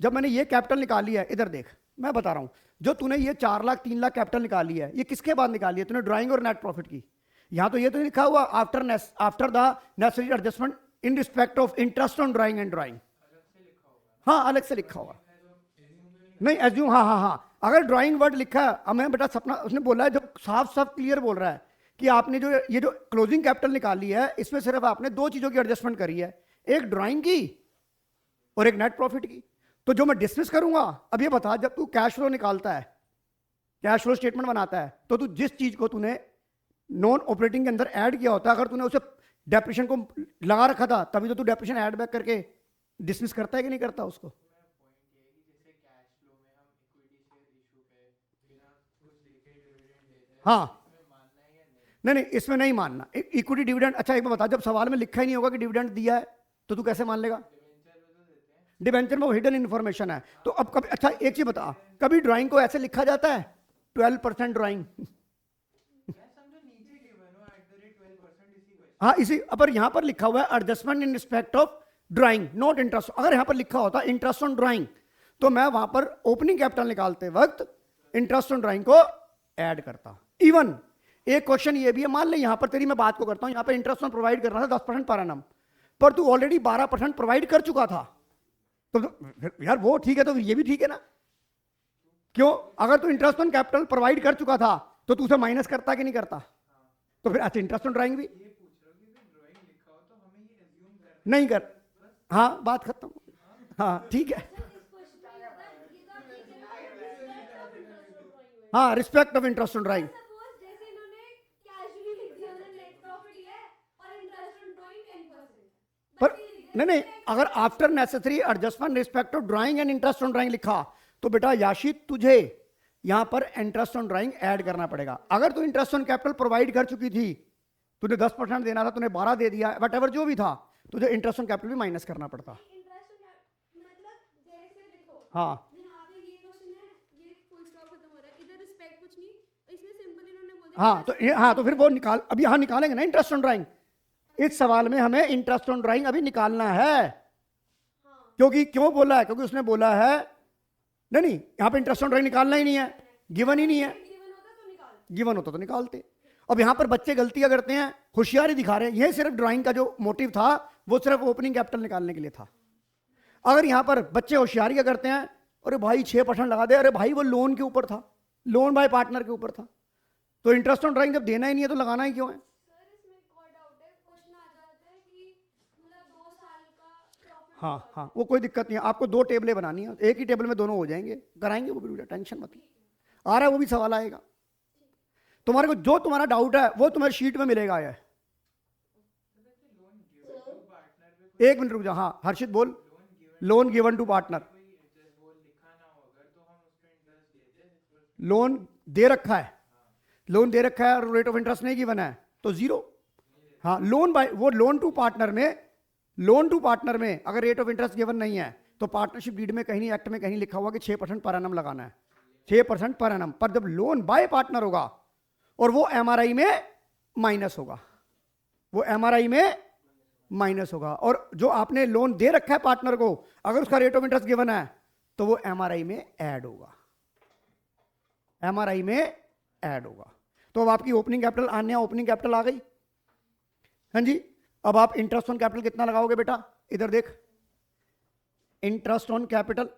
जब मैंने ये कैपिटल निकाली है, इधर देख, मैं बता रहा हूं, जो तूने ये 4 लाख 3 लाख कैपिटल निकाली है, ये किसके बाद निकाली है? तूने ड्राइंग और नेट प्रॉफिट की। यहां तो ये तो लिखा हुआ after the necessary adjustment in respect of interest on drawing and drawing. अलग से लिखा होगा हाँ, अलग से लिखा होगा। है जो assume जो नहीं एज्यूम, हाँ हाँ हाँ, अगर ड्राइंग वर्ड लिखा है, अब मैं बेटा सपना उसने बोला है, जब साफ साफ क्लियर बोल रहा है कि आपने जो ये जो क्लोजिंग कैपिटल निकाली है, इसमें सिर्फ आपने 2 चीजों की एडजस्टमेंट करी है, एक ड्राइंग की और एक नेट प्रॉफिट की। तो जो मैं डिसमिस करूंगा, अब ये बता, जब तू कैश फ्लो निकालता है, कैश फ्लो स्टेटमेंट बनाता है, तो तू जिस चीज को तूने नॉन ऑपरेटिंग के अंदर ऐड किया होता है, अगर तूने उसे डेप्रिशन को लगा रखा था, तभी तो तू डेप्रिशन ऐड बैक करके डिसमिस करता है कि नहीं करता उसको? पॉइंट ये है कि जैसे कैश फ्लो में हम इक्विटी शेयर इशू पे बिना कुछ लिखे डिविडेंड देते हैं, हाँ, इसमें मानना है या नहीं? नहीं नहीं, इसमें नहीं मानना इक्विटी डिविडेंड। अच्छा एक बात बता, जब सवाल में लिखा ही नहीं होगा कि डिविडेंड दिया है, तो तू कैसे मान लेगा? डिवेंचर में तो देते हैं। डिबेंचर में वो हिडन इन्फॉर्मेशन है। तो अब कभी, अच्छा एक चीज बता, कभी ड्राइंग को ऐसे लिखा जाता है 12% ड्राइंग? मैं समझो नीचे गिवन हो @12% इसी क्वेश्चन। हाँ, इसी पर यहां पर लिखा हुआ है adjustment in respect of drawing not interest. अगर यहां पर लिखा होता इंटरेस्ट ऑन ड्राइंग, तो मैं वहां पर ओपनिंग कैपिटल निकालते वक्त इंटरेस्ट ऑन ड्राइंग को ऐड करता। इवन एक क्वेश्चन ये भी है, मान ले यहां पर तेरी मैं बात को करता हूं, यहां पर इंटरेस्ट ऑन प्रोवाइड कर रहा था 10% पर एनम, पर तू ऑलरेडी 12% प्रोवाइड कर चुका था, तो फिर यार वो ठीक है, तो ये भी ठीक है ना? क्यों? अगर तू इंटरेस्ट ऑन कैपिटल प्रोवाइड कर चुका था, तो तू उसे माइनस करता कि नहीं करता? तो फिर अच्छा इंटरेस्ट ऑन ड्राइंग भी ये पूछ रहा हूँ कि ड्राइंग लिखा हो तो हमें ये एज्यूम करना नहीं कर। हाँ, बात खत्म। हाँ ठीक है। हाँ, respect of interest on drawing. जैसे इन्होंने कैजुअली लिख दिया, उन्होंने नेट प्रॉफिट है और इंटरेस्ट ऑन ड्राइंग 10%। पर नहीं नहीं, अगर after necessary adjustment respect of drawing and interest on drawing लिखा, तो बेटा याशित तुझे यहां पर इंटरेस्ट ऑन ड्राइंग ऐड करना पड़ेगा। अगर तू इंटरेस्ट ऑन कैपिटल प्रोवाइड कर चुकी थी, तुझे 10% देना था, तूने 12 दे दिया, वट एवर जो भी था, तुझे इंटरेस्ट ऑन कैपिटल भी माइनस करना पड़ता। इंटरेस्ट ऑन मतलब जैसे देखो, हाँ यहाँ पे ये क्वेश्चन है, ये फुल स्टॉप खत्म हो रहा है, इधर रिस्पेक्ट कुछ नहीं, इसमें सिंपल इन्होंने बोल दिया। हाँ, तो फिर वो निकाल, अभी यहां निकालेंगे ना इंटरेस्ट ऑन ड्राइंग। इस सवाल में हमें इंटरेस्ट ऑन ड्राइंग अभी निकालना है। क्योंकि क्यों बोला है? क्योंकि उसने बोला है नहीं नहीं, यहां पे इंटरेस्ट ऑन ड्राइंग निकालना ही नहीं है, गिवन ही नहीं है। गिवन होता तो निकाल। गिवन होता तो निकालते। अब यहां पर बच्चे गलतियां करते हैं, होशियारी दिखा रहे हैं। यह सिर्फ ड्राइंग का जो मोटिव था, वो सिर्फ ओपनिंग कैपिटल निकालने के लिए था। अगर यहां पर बच्चे होशियारी क्या करते हैं, अरे भाई 6% लगा दे, अरे भाई वो लोन के ऊपर था, लोन बाय पार्टनर के ऊपर था, तो इंटरेस्ट ऑन ड्राइंग जब देना ही नहीं है तो लगाना ही क्यों है? सर इसमें एक और डाउट है, क्वेश्चन आ जाता है कि मतलब 2 साल का प्रॉफिट। हाँ हाँ, वो कोई दिक्कत नहीं है। आपको 2 टेबलें बनानी है, एक ही टेबल में दोनों हो जाएंगे, कराएंगे वो भी, टेंशन मत लो। आ रहा है वो भी सवाल आएगा तुम्हारे को, जो तुम्हारा डाउट है वो तुम्हारी शीट में मिलेगा। है एक मिनट रुक जा। हाँ हर्षित बोल। लोन गिवन टू पार्टनर, वो लिखा ना हो अगर तो हम उस पे इंटरेस्ट देते हैं। लोन दे रखा है, लोन दे रखा है और रेट ऑफ इंटरेस्ट नहीं गिवन है तो 0। हाँ, लोन बाय वो लोन टू पार्टनर में, लोन टू पार्टनर में अगर रेट ऑफ इंटरेस्ट गिवन नहीं है, तो पार्टनरशिप डीड में कहीं नहीं, एक्ट में कहीं लिखा हुआ कि 6% पर एनम लगाना है, 6% पर एनम। पर जब लोन बाय पार्टनर होगा और वो एमआरआई में माइनस होगा, वो एमआरआई में माइनस होगा, और जो आपने लोन दे रखा है पार्टनर को, अगर उसका रेट ऑफ इंटरेस्ट गिवन है, तो वो एमआरआई में ऐड होगा, एमआरआई में ऐड होगा। तो अब आपकी ओपनिंग कैपिटल आने, ओपनिंग कैपिटल आ गई। हाँ जी, अब आप इंटरेस्ट ऑन कैपिटल कितना लगाओगे बेटा? इधर देख, interest on capital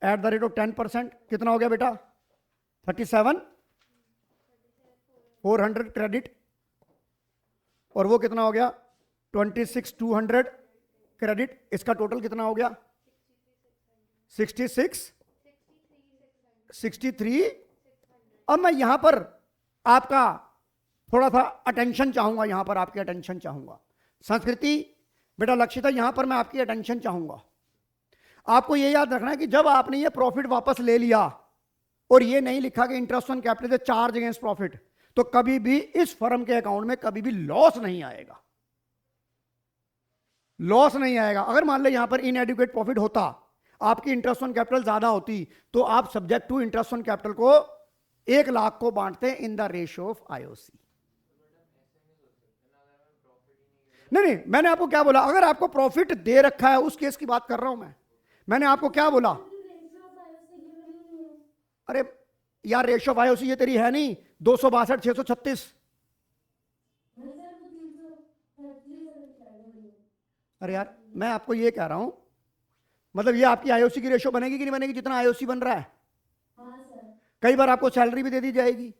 at the rate of 10% कितना हो गया बेटा? 37,400 क्रेडिट, और वो कितना हो गया? 26,200 क्रेडिट। इसका टोटल कितना हो गया? 63। अब मैं यहां पर आपका थोड़ा सा अटेंशन चाहूंगा, यहां पर आपकी अटेंशन चाहूंगा। संस्कृति बेटा, लक्षिता, यहां पर मैं आपकी अटेंशन चाहूंगा। आपको यह याद रखना है कि जब आपने ये प्रॉफिट वापस ले लिया और ये नहीं लिखा कि interest on capital charge against profit, तो कभी भी इस फर्म के अकाउंट में कभी भी लॉस नहीं आएगा, लॉस नहीं आएगा। अगर मान लो यहां पर इनएडिक्वेट प्रॉफिट होता, आपकी इंटरेस्ट ऑन कैपिटल ज्यादा होती तो आप subject to interest on capital को 1 लाख को बांटते in the ratio of IOC. नहीं, मैंने आपको क्या बोला, अगर आपको प्रॉफिट दे रखा है उस केस की बात कर रहा हूं मैंने आपको क्या बोला। अरे यार रेशियो ऑफ आईओसी ये तेरी है नहीं 262 636। अरे यार मैं आपको ये कह रहा हूं, मतलब ये आपकी आईओसी की रेशियो बनेगी कि नहीं बनेगी जितना आईओसी बन रहा है। कई बार आपको सैलरी भी दे दी जाएगी।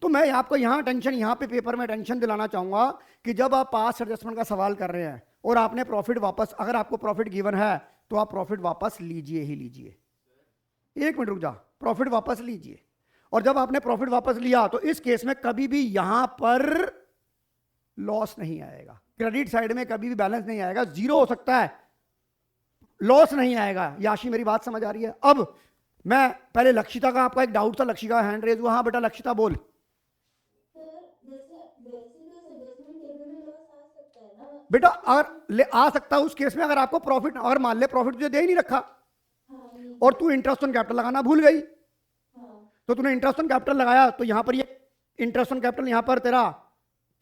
तो मैं आपको यहां टेंशन, यहां पे पेपर में टेंशन दिलाना चाहूंगा कि जब आप पास एडजस्टमेंट का सवाल कर रहे हैं और आपने प्रॉफिट वापस, अगर आपको प्रॉफिट गिवन है तो आप प्रॉफिट वापस लीजिए ही लीजिए। 1 मिनट रुक जा, प्रॉफिट वापस लीजिए। और जब आपने प्रॉफिट वापस लिया तो इस केस में कभी भी यहां पर लॉस नहीं आएगा, क्रेडिट साइड में कभी भी बैलेंस नहीं आएगा, जीरो हो सकता है, लॉस नहीं आएगा। याशी मेरी बात समझ आ रही है। अब मैं पहले लक्षिता का, आपका एक डाउट था, लक्षिता हैंड रेज हुआ। हाँ बेटा लक्षिता बोल। बेटा अगर आ सकता है उस केस में, अगर आपको प्रॉफिट, अगर मान ले प्रॉफिट तुझे दे ही नहीं रखा और तू इंटरेस्ट ऑन कैपिटल लगाना भूल गई, तो तूने इंटरेस्ट ऑन कैपिटल लगाया तो यहां पर ये इंटरेस्ट ऑन कैपिटल यहां पर तेरा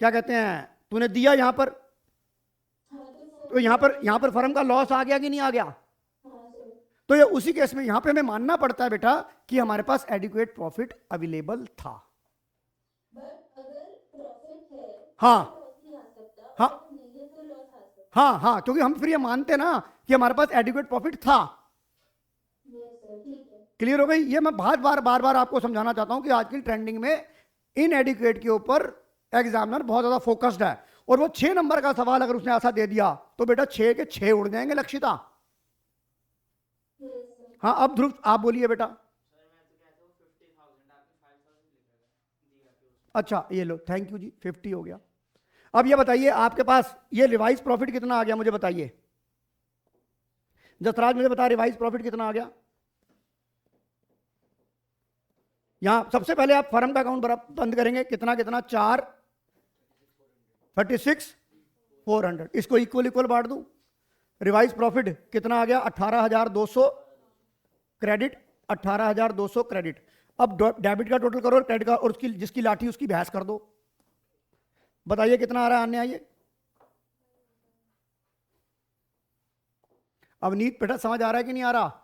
क्या कहते हैं तूने दिया यहां पर, तो यहां पर फर्म का लॉस आ गया कि नहीं आ गया। तो ये उसी केस में यहां पे हमें मानना पड़ता है बेटा कि हमारे पास एडिक्वेट प्रॉफिट अवेलेबल था। हाँ हाँ हाँ हाँ, क्योंकि हम फिर ये मानते ना कि हमारे पास एडिक्वेट प्रॉफिट था। क्लियर हो गई। ये मैं बार बार आपको समझाना चाहता हूं कि आज की ट्रेंडिंग में इनएडिक्वेट के ऊपर एग्जामिनर बहुत ज्यादा फोकस्ड है, और वो 6 नंबर का सवाल अगर उसने ऐसा दे दिया तो बेटा 6 के 6 उड़ जाएंगे लक्षिता। हाँ अब ध्रुव आप बोलिए बेटा। अच्छा ये लो, थैंक यू जी, 50 हो गया। अब ये बताइए आपके पास ये रिवाइज प्रॉफिट कितना आ गया, मुझे बताइए जसराज, मुझे बता रिवाइज प्रॉफिट कितना आ गया। यहां सबसे पहले आप फर्म का अकाउंट बंद करेंगे, कितना कितना 4 36,400, इसको इक्वल इक्वल बांट दूं। रिवाइज प्रॉफिट कितना आ गया 18,200 क्रेडिट, 18,200 क्रेडिट। अब डेबिट का टोटल करो, क्रेडिट का, और उसकी जिसकी लाठी उसकी बहस कर दो। बताइए कितना आ रहा है, आने आइए। अब नीत बेटा समझ आ रहा है कि नहीं आ रहा।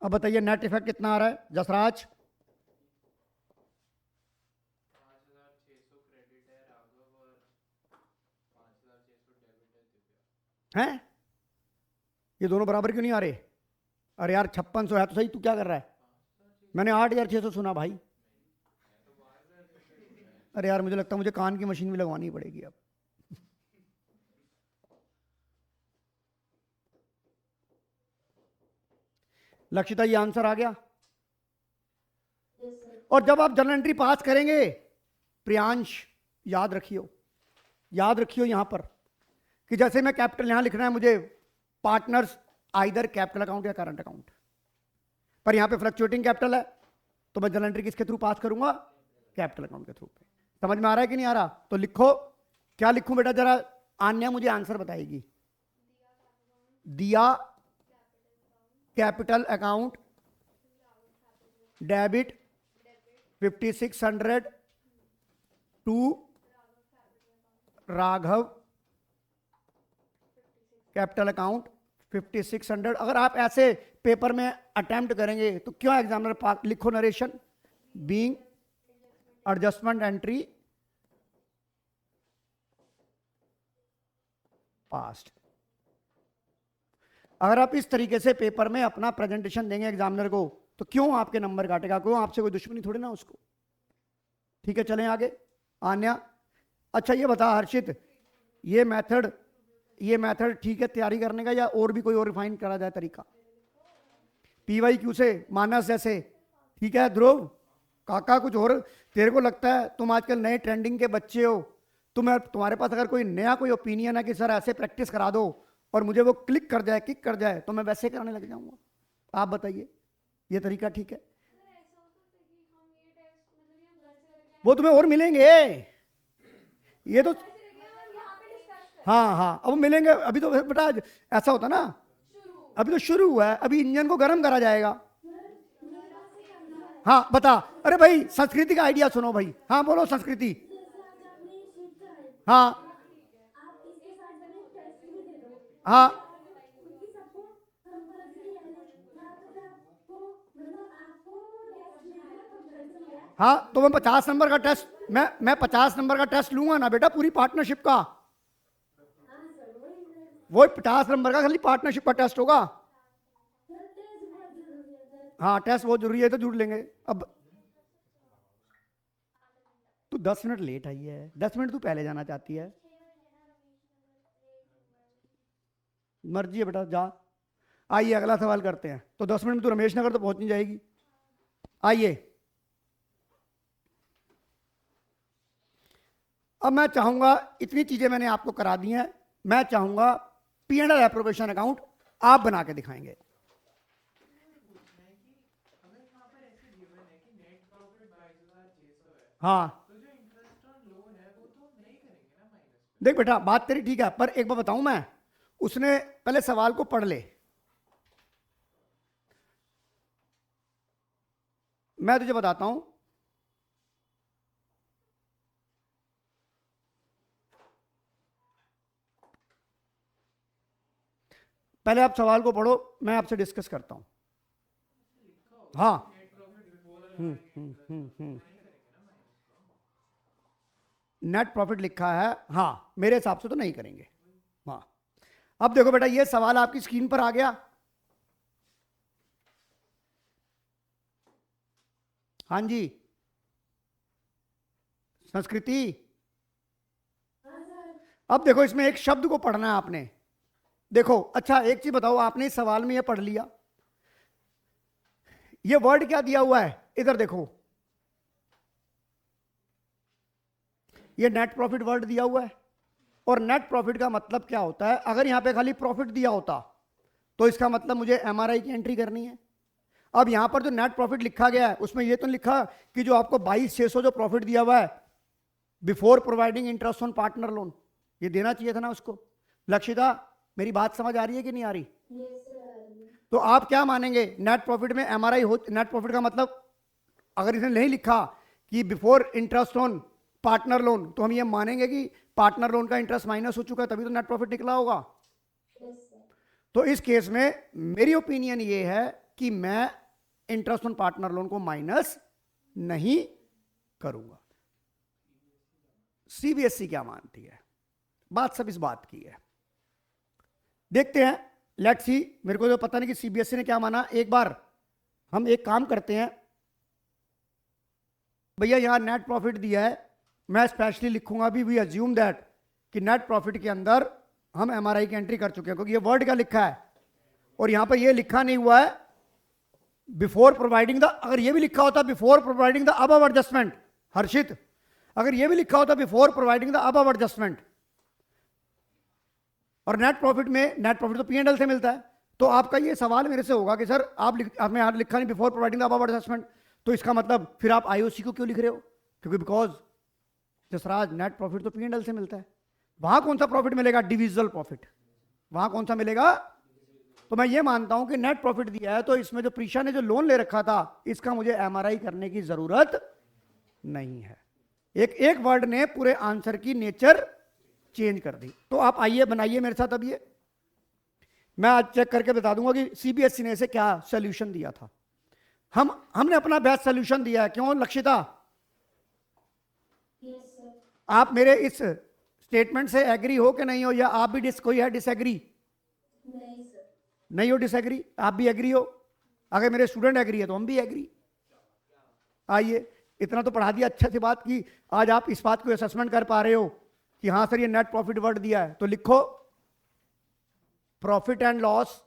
अब बताइए नेट इफेक्ट कितना आ रहा है जसराज। 5,600 क्रेडिट है राघव और 5,600 डेबिट है दिव्या। हैं ये दोनों बराबर क्यों नहीं आ रहे। अरे यार 5600 है तो सही, तू क्या कर रहा है। मैंने 8,600 सुना भाई। अरे यार मुझे लगता है मुझे कान की मशीन भी लगवानी पड़ेगी अब। लक्षिता ये आंसर आ गया। और जब आप जर्नल एंट्री पास करेंगे प्रियांश, याद रखियो यहां पर कि जैसे मैं कैपिटल यहां लिखना है मुझे पार्टनर्स आइदर कैपिटल अकाउंट या करंट अकाउंट, पर यहां पे फ्लक्चुएटिंग कैपिटल है तो मैं जर्नल एंट्री किसके थ्रू पास करूंगा, कैपिटल अकाउंट के थ्रू पे। समझ में आ रहा है कि नहीं आ रहा। तो लिखो, क्या लिखूं बेटा जरा, आन्या मुझे आंसर बताएगी। दिया capital account debit 5600 to Raghav capital account 5600। अगर आप ऐसे पेपर में अटेम्प्ट करेंगे तो क्यों एग्जामिनर लिखो narration being adjustment entry past. अगर आप इस तरीके से पेपर में अपना प्रेजेंटेशन देंगे एग्जामिनर को तो क्यों आपके नंबर काटेगा, क्यों, आपसे कोई दुश्मनी थोड़ी ना उसको। ठीक है चलें आगे। आन्या अच्छा ये बता हर्षित, ये मेथड ठीक है तैयारी करने का, या और भी कोई और रिफाइन करा जाए तरीका। PYQ से मानस जैसे ठीक है। ध्रुव काका कुछ और, तेरे को लगता है तुम आजकल नए ट्रेंडिंग के बच्चे हो तुम्हारे पास अगर कोई नया कोई ओपिनियन है कि सर ऐसे प्रैक्टिस करा दो और मुझे वो क्लिक कर जाए, किक कर जाए, तो मैं वैसे करने लग जाऊंगा। आप बताइए, ये तरीका ठीक है? अगर ऐसा हो सकता है कि हम ये टेस्ट मतलब ये हम घर से करके वो तुम्हें और मिलेंगे, ये तो घर से करके हम यहाँ पे डिस्कस करें हाँ हाँ, अब मिलेंगे। अभी तो बेटा ऐसा होता ना, शुरू अभी तो शुरू हुआ है, अभी इंजन को गर्म करा जाएगा। हाँ बता, अरे भाई संस्कृति का आइडिया सुनो भाई। हाँ बोलो संस्कृति। हाँ आप इसके साथ में टेस्ट भी दे दो हाँ क्योंकि सबको कंपल्सरी है या तो फिर आपको मतलब आपको टेस्ट लेना कंपल्सरी है। हाँ, तो मैं 50 नंबर का टेस्ट, मैं 50 नंबर का टेस्ट लूंगा ना बेटा, पूरी पार्टनरशिप का। वो 50 नंबर का खाली पार्टनरशिप का टेस्ट होगा। हाँ टेस्ट बहुत जरूरी है, तो जुड़ लेंगे। अब तू 10 मिनट लेट आई है, 10 मिनट तू पहले जाना चाहती है, मर्जी है बेटा, जा। आइए अगला सवाल करते हैं। तो 10 मिनट में तू रमेश नगर तो पहुंच नहीं जाएगी। आइए, अब मैं चाहूंगा, इतनी चीजें मैंने आपको करा दी हैं, मैं चाहूंगा P&L एप्रोप्रिएशन अकाउंट आप बना के दिखाएंगे। पूछना है कि अगर यहाँ पर ऐसे गिवन है कि नेट प्रॉफिट 22,600 है, हाँ तो जो इंटरेस्ट ऑन लोन है वो तो हम नहीं करेंगे ना माइनस। देख बेटा, बात तेरी ठीक है, पर एक बार बताऊं मैं, उसने पहले सवाल को पढ़ ले। मैं तुझे बताता हूं, पहले आप सवाल को पढ़ो, मैं आपसे डिस्कस करता हूं। हाँ नेट प्रॉफिट लिखा है, हाँ मेरे हिसाब से तो नहीं करेंगे। हाँ अब देखो बेटा, ये सवाल आपकी स्क्रीन पर आ गया। हाँ जी संस्कृति, अब देखो इसमें एक शब्द को पढ़ना है आपने। देखो अच्छा एक चीज बताओ, आपने इस सवाल में ये पढ़ लिया, ये वर्ड क्या दिया हुआ है, इधर देखो, ये नेट प्रॉफिट वर्ड दिया हुआ है। और नेट प्रॉफिट का मतलब क्या होता है? अगर यहां पे खाली प्रॉफिट दिया होता तो इसका मतलब मुझे एमआरआई की एंट्री करनी है। अब यहां पर जो नेट प्रॉफिट लिखा गया है उसमें ये तो लिखा कि जो आपको 22,600 जो प्रॉफिट दिया हुआ है before providing interest on partner loan, ये देना चाहिए था ना उसको। लक्षिता मेरी बात समझ आ रही है कि नहीं आ रही? तो आप क्या मानेंगे, नेट प्रॉफिट में एमआरआई हो? नेट प्रॉफिट का मतलब अगर इसने नहीं लिखा कि before interest on partner loan, तो हम ये मानेंगे कि पार्टनर लोन का इंटरेस्ट माइनस हो चुका है, तभी तो नेट प्रॉफिट निकला होगा। तो इस केस में मेरी ओपिनियन ये है कि मैं इंटरेस्ट ऑन पार्टनर लोन को माइनस नहीं करूंगा। सीबीएसई क्या मानती है? बात सब इस बात की है, देखते हैं, लेट्स सी। मेरे को तो पता नहीं कि सीबीएसई ने क्या माना। एक बार हम एक काम करते हैं, भैया यहां नेट प्रॉफिट दिया है, मैं स्पेशली लिखूंगा भी वी अज्यूम दैट कि नेट प्रॉफिट के अंदर हम एमआरआई की एंट्री कर चुके हैं, क्योंकि ये वर्ड क्या लिखा है और यहां पर ये लिखा नहीं हुआ है बिफोर प्रोवाइडिंग द। अगर ये भी लिखा होता before providing the above adjustment, Harshit अगर ये भी लिखा होता before providing the above adjustment, और नेट प्रॉफिट में, नेट प्रॉफिट तो P&L से मिलता है, तो आपका ये सवाल मेरे से होगा कि सर आपने यहां लिखा नहीं before providing the above adjustment, तो इसका मतलब फिर आप आईओसी को क्यों लिख रहे हो? क्योंकि बिकॉज जसराज नेट प्रॉफिट तो P&L से मिलता है। वहां कौन सा प्रॉफिट मिलेगा? Divisible profit. वहां कौन सा मिलेगा? तो मैं ये मानता हूं कि नेट प्रॉफिट दिया है तो इसमें जो प्रीशा ने जो लोन ले रखा था इसका मुझे एमआरआई करने की जरूरत नहीं है। एक वर्ड ने पूरे आंसर की नेचर चेंज कर दी। तो आप आइए बनाइए मेरे साथ। अब ये मैं आज चेक करके बता दूंगा कि सीबीएसई ने इसे क्या सोल्यूशन दिया था। हमने अपना बेस्ट सोल्यूशन दिया है। क्यों लक्षिता? आप मेरे इस स्टेटमेंट से एग्री हो कि नहीं हो, या आप भी कोई है डिसएग्री? नहीं सर। नहीं हो डिसएग्री, आप भी एग्री हो? अगर मेरे स्टूडेंट एग्री है तो हम भी एग्री। आइए, इतना तो पढ़ा दिया, अच्छा सी बात की आज आप इस बात को असेसमेंट कर पा रहे हो कि हाँ सर ये नेट प्रॉफिट वर्ड दिया है, तो लिखो profit and loss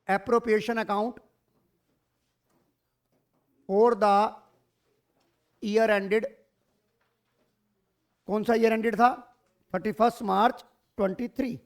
appropriation account और द ईयर एंडेड, कौन सा ईयर एंडेड था? 31 मार्च 23।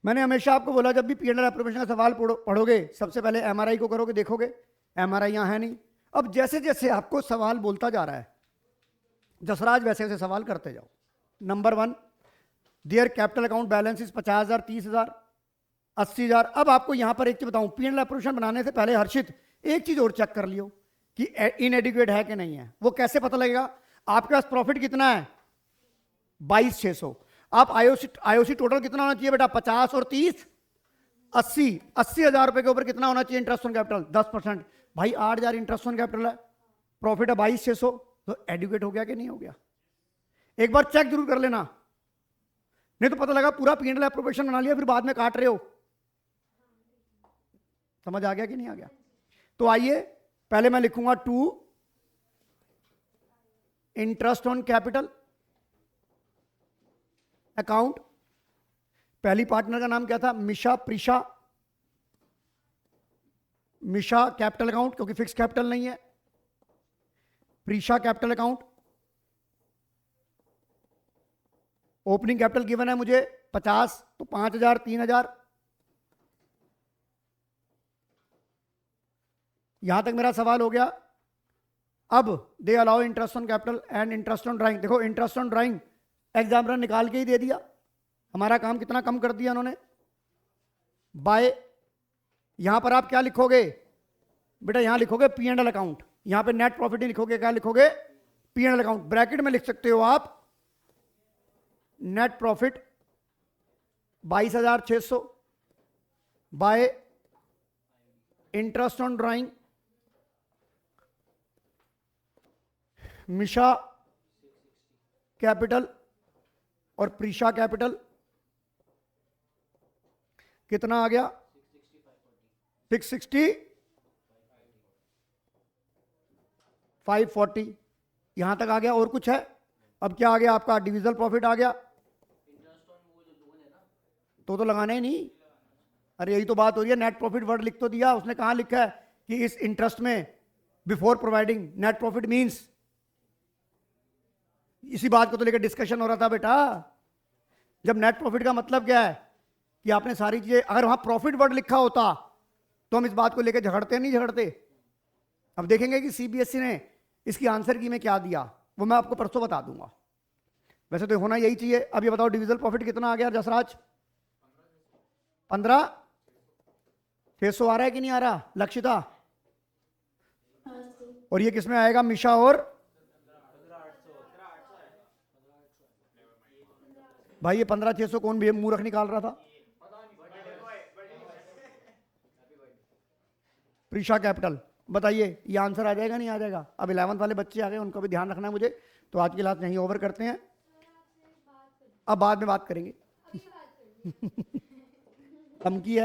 मैंने हमेशा आपको बोला जब भी पी&एल एप्रोप्रिएशन का सवाल पढ़ोगे सबसे पहले एमआरआई को करोगे, देखोगे एमआरआई यहां है नहीं। अब जैसे जैसे आपको सवाल बोलता जा रहा है जसराज, वैसे वैसे सवाल करते जाओ। Number 1, their capital account balance is 50,000, 30,000, 80,000। अब आपको यहां पर एक चीज बताऊं, पी&एल एप्रोप्रिएशन बनाने से पहले हर्षित एक चीज और चेक कर लियो कि इनएडिक्वेट है कि नहीं है। वो कैसे पता लगेगा? आपके पास प्रॉफिट कितना है? 22,600। आप आईओसी टोटल कितना होना चाहिए बेटा? 50 और 30 80,000 रुपए के ऊपर कितना होना चाहिए इंटरेस्ट ऑन कैपिटल? 10%। भाई 8,000 इंटरेस्ट ऑन कैपिटल है, प्रॉफिट है 22,600, तो एडुकेट हो गया कि नहीं हो गया? एक बार चेक जरूर कर लेना, नहीं तो पता लगा पूरा पी&एल एप्रोप्रिएशन बना लिया फिर बाद में काट रहे हो। समझ आ गया कि नहीं आ गया? तो आइए पहले मैं लिखूंगा 2 इंटरेस्ट ऑन कैपिटल अकाउंट। पहली पार्टनर का नाम क्या था? मिशा प्रिशा। मिशा कैपिटल अकाउंट क्योंकि फिक्स कैपिटल नहीं है, Prisha capital account. Opening capital given है मुझे 50, तो 5,000, 3,000। यहां तक मेरा सवाल हो गया। अब they allow interest on capital and interest on drawing. देखो इंटरेस्ट ऑन ड्राइंग एग्जामिनर निकाल के ही दे दिया, हमारा काम कितना कम कर दिया उन्होंने। बाय, यहां पर आप क्या लिखोगे बेटा? यहां लिखोगे पी&एल अकाउंट, यहां पे नेट प्रॉफिट नहीं लिखोगे, क्या लिखोगे? P&L account. ब्रैकेट में लिख सकते हो आप net profit 22,600 by interest on drawing Misha capital और प्रीशा कैपिटल। कितना आ गया? 660, 540। यहां तक आ गया। और कुछ है? अब क्या आ गया आपका? डिविजल प्रॉफिट आ गया। तो लगाना ही नहीं। अरे यही तो बात हो रही है, नेट प्रॉफिट वर्ड लिख तो दिया, उसने कहां लिखा है कि इस इंटरेस्ट में before providing net profit means. इसी बात को तो लेकर डिस्कशन हो रहा था बेटा। जब नेट प्रॉफिट का मतलब क्या है कि आपने सारी चीजें, अगर वहां प्रॉफिट वर्ड लिखा होता तो हम इस बात को लेकर झगड़ते नहीं झगड़ते। अब देखेंगे कि सीबीएसई ने इसकी आंसर की में क्या दिया, वो मैं आपको परसों बता दूंगा। वैसे तो होना यही चाहिए। अब ये बताओ डिविजल प्रॉफिट कितना आ गया जसराज? 15,600 आ रहा है कि नहीं आ रहा लक्षिता? और ये किसमें आएगा? मिशा और भाई ये 15,600 कौन भी मूर्ख निकाल रहा था? प्रीशा कैपिटल। बताइए ये आंसर आ जाएगा नहीं आ जाएगा? अब 11th वाले बच्चे आ गए, उनको भी ध्यान रखना है मुझे। तो आज की क्लास यहीं ओवर करते हैं, अब बाद में बात करेंगे। धमकी है।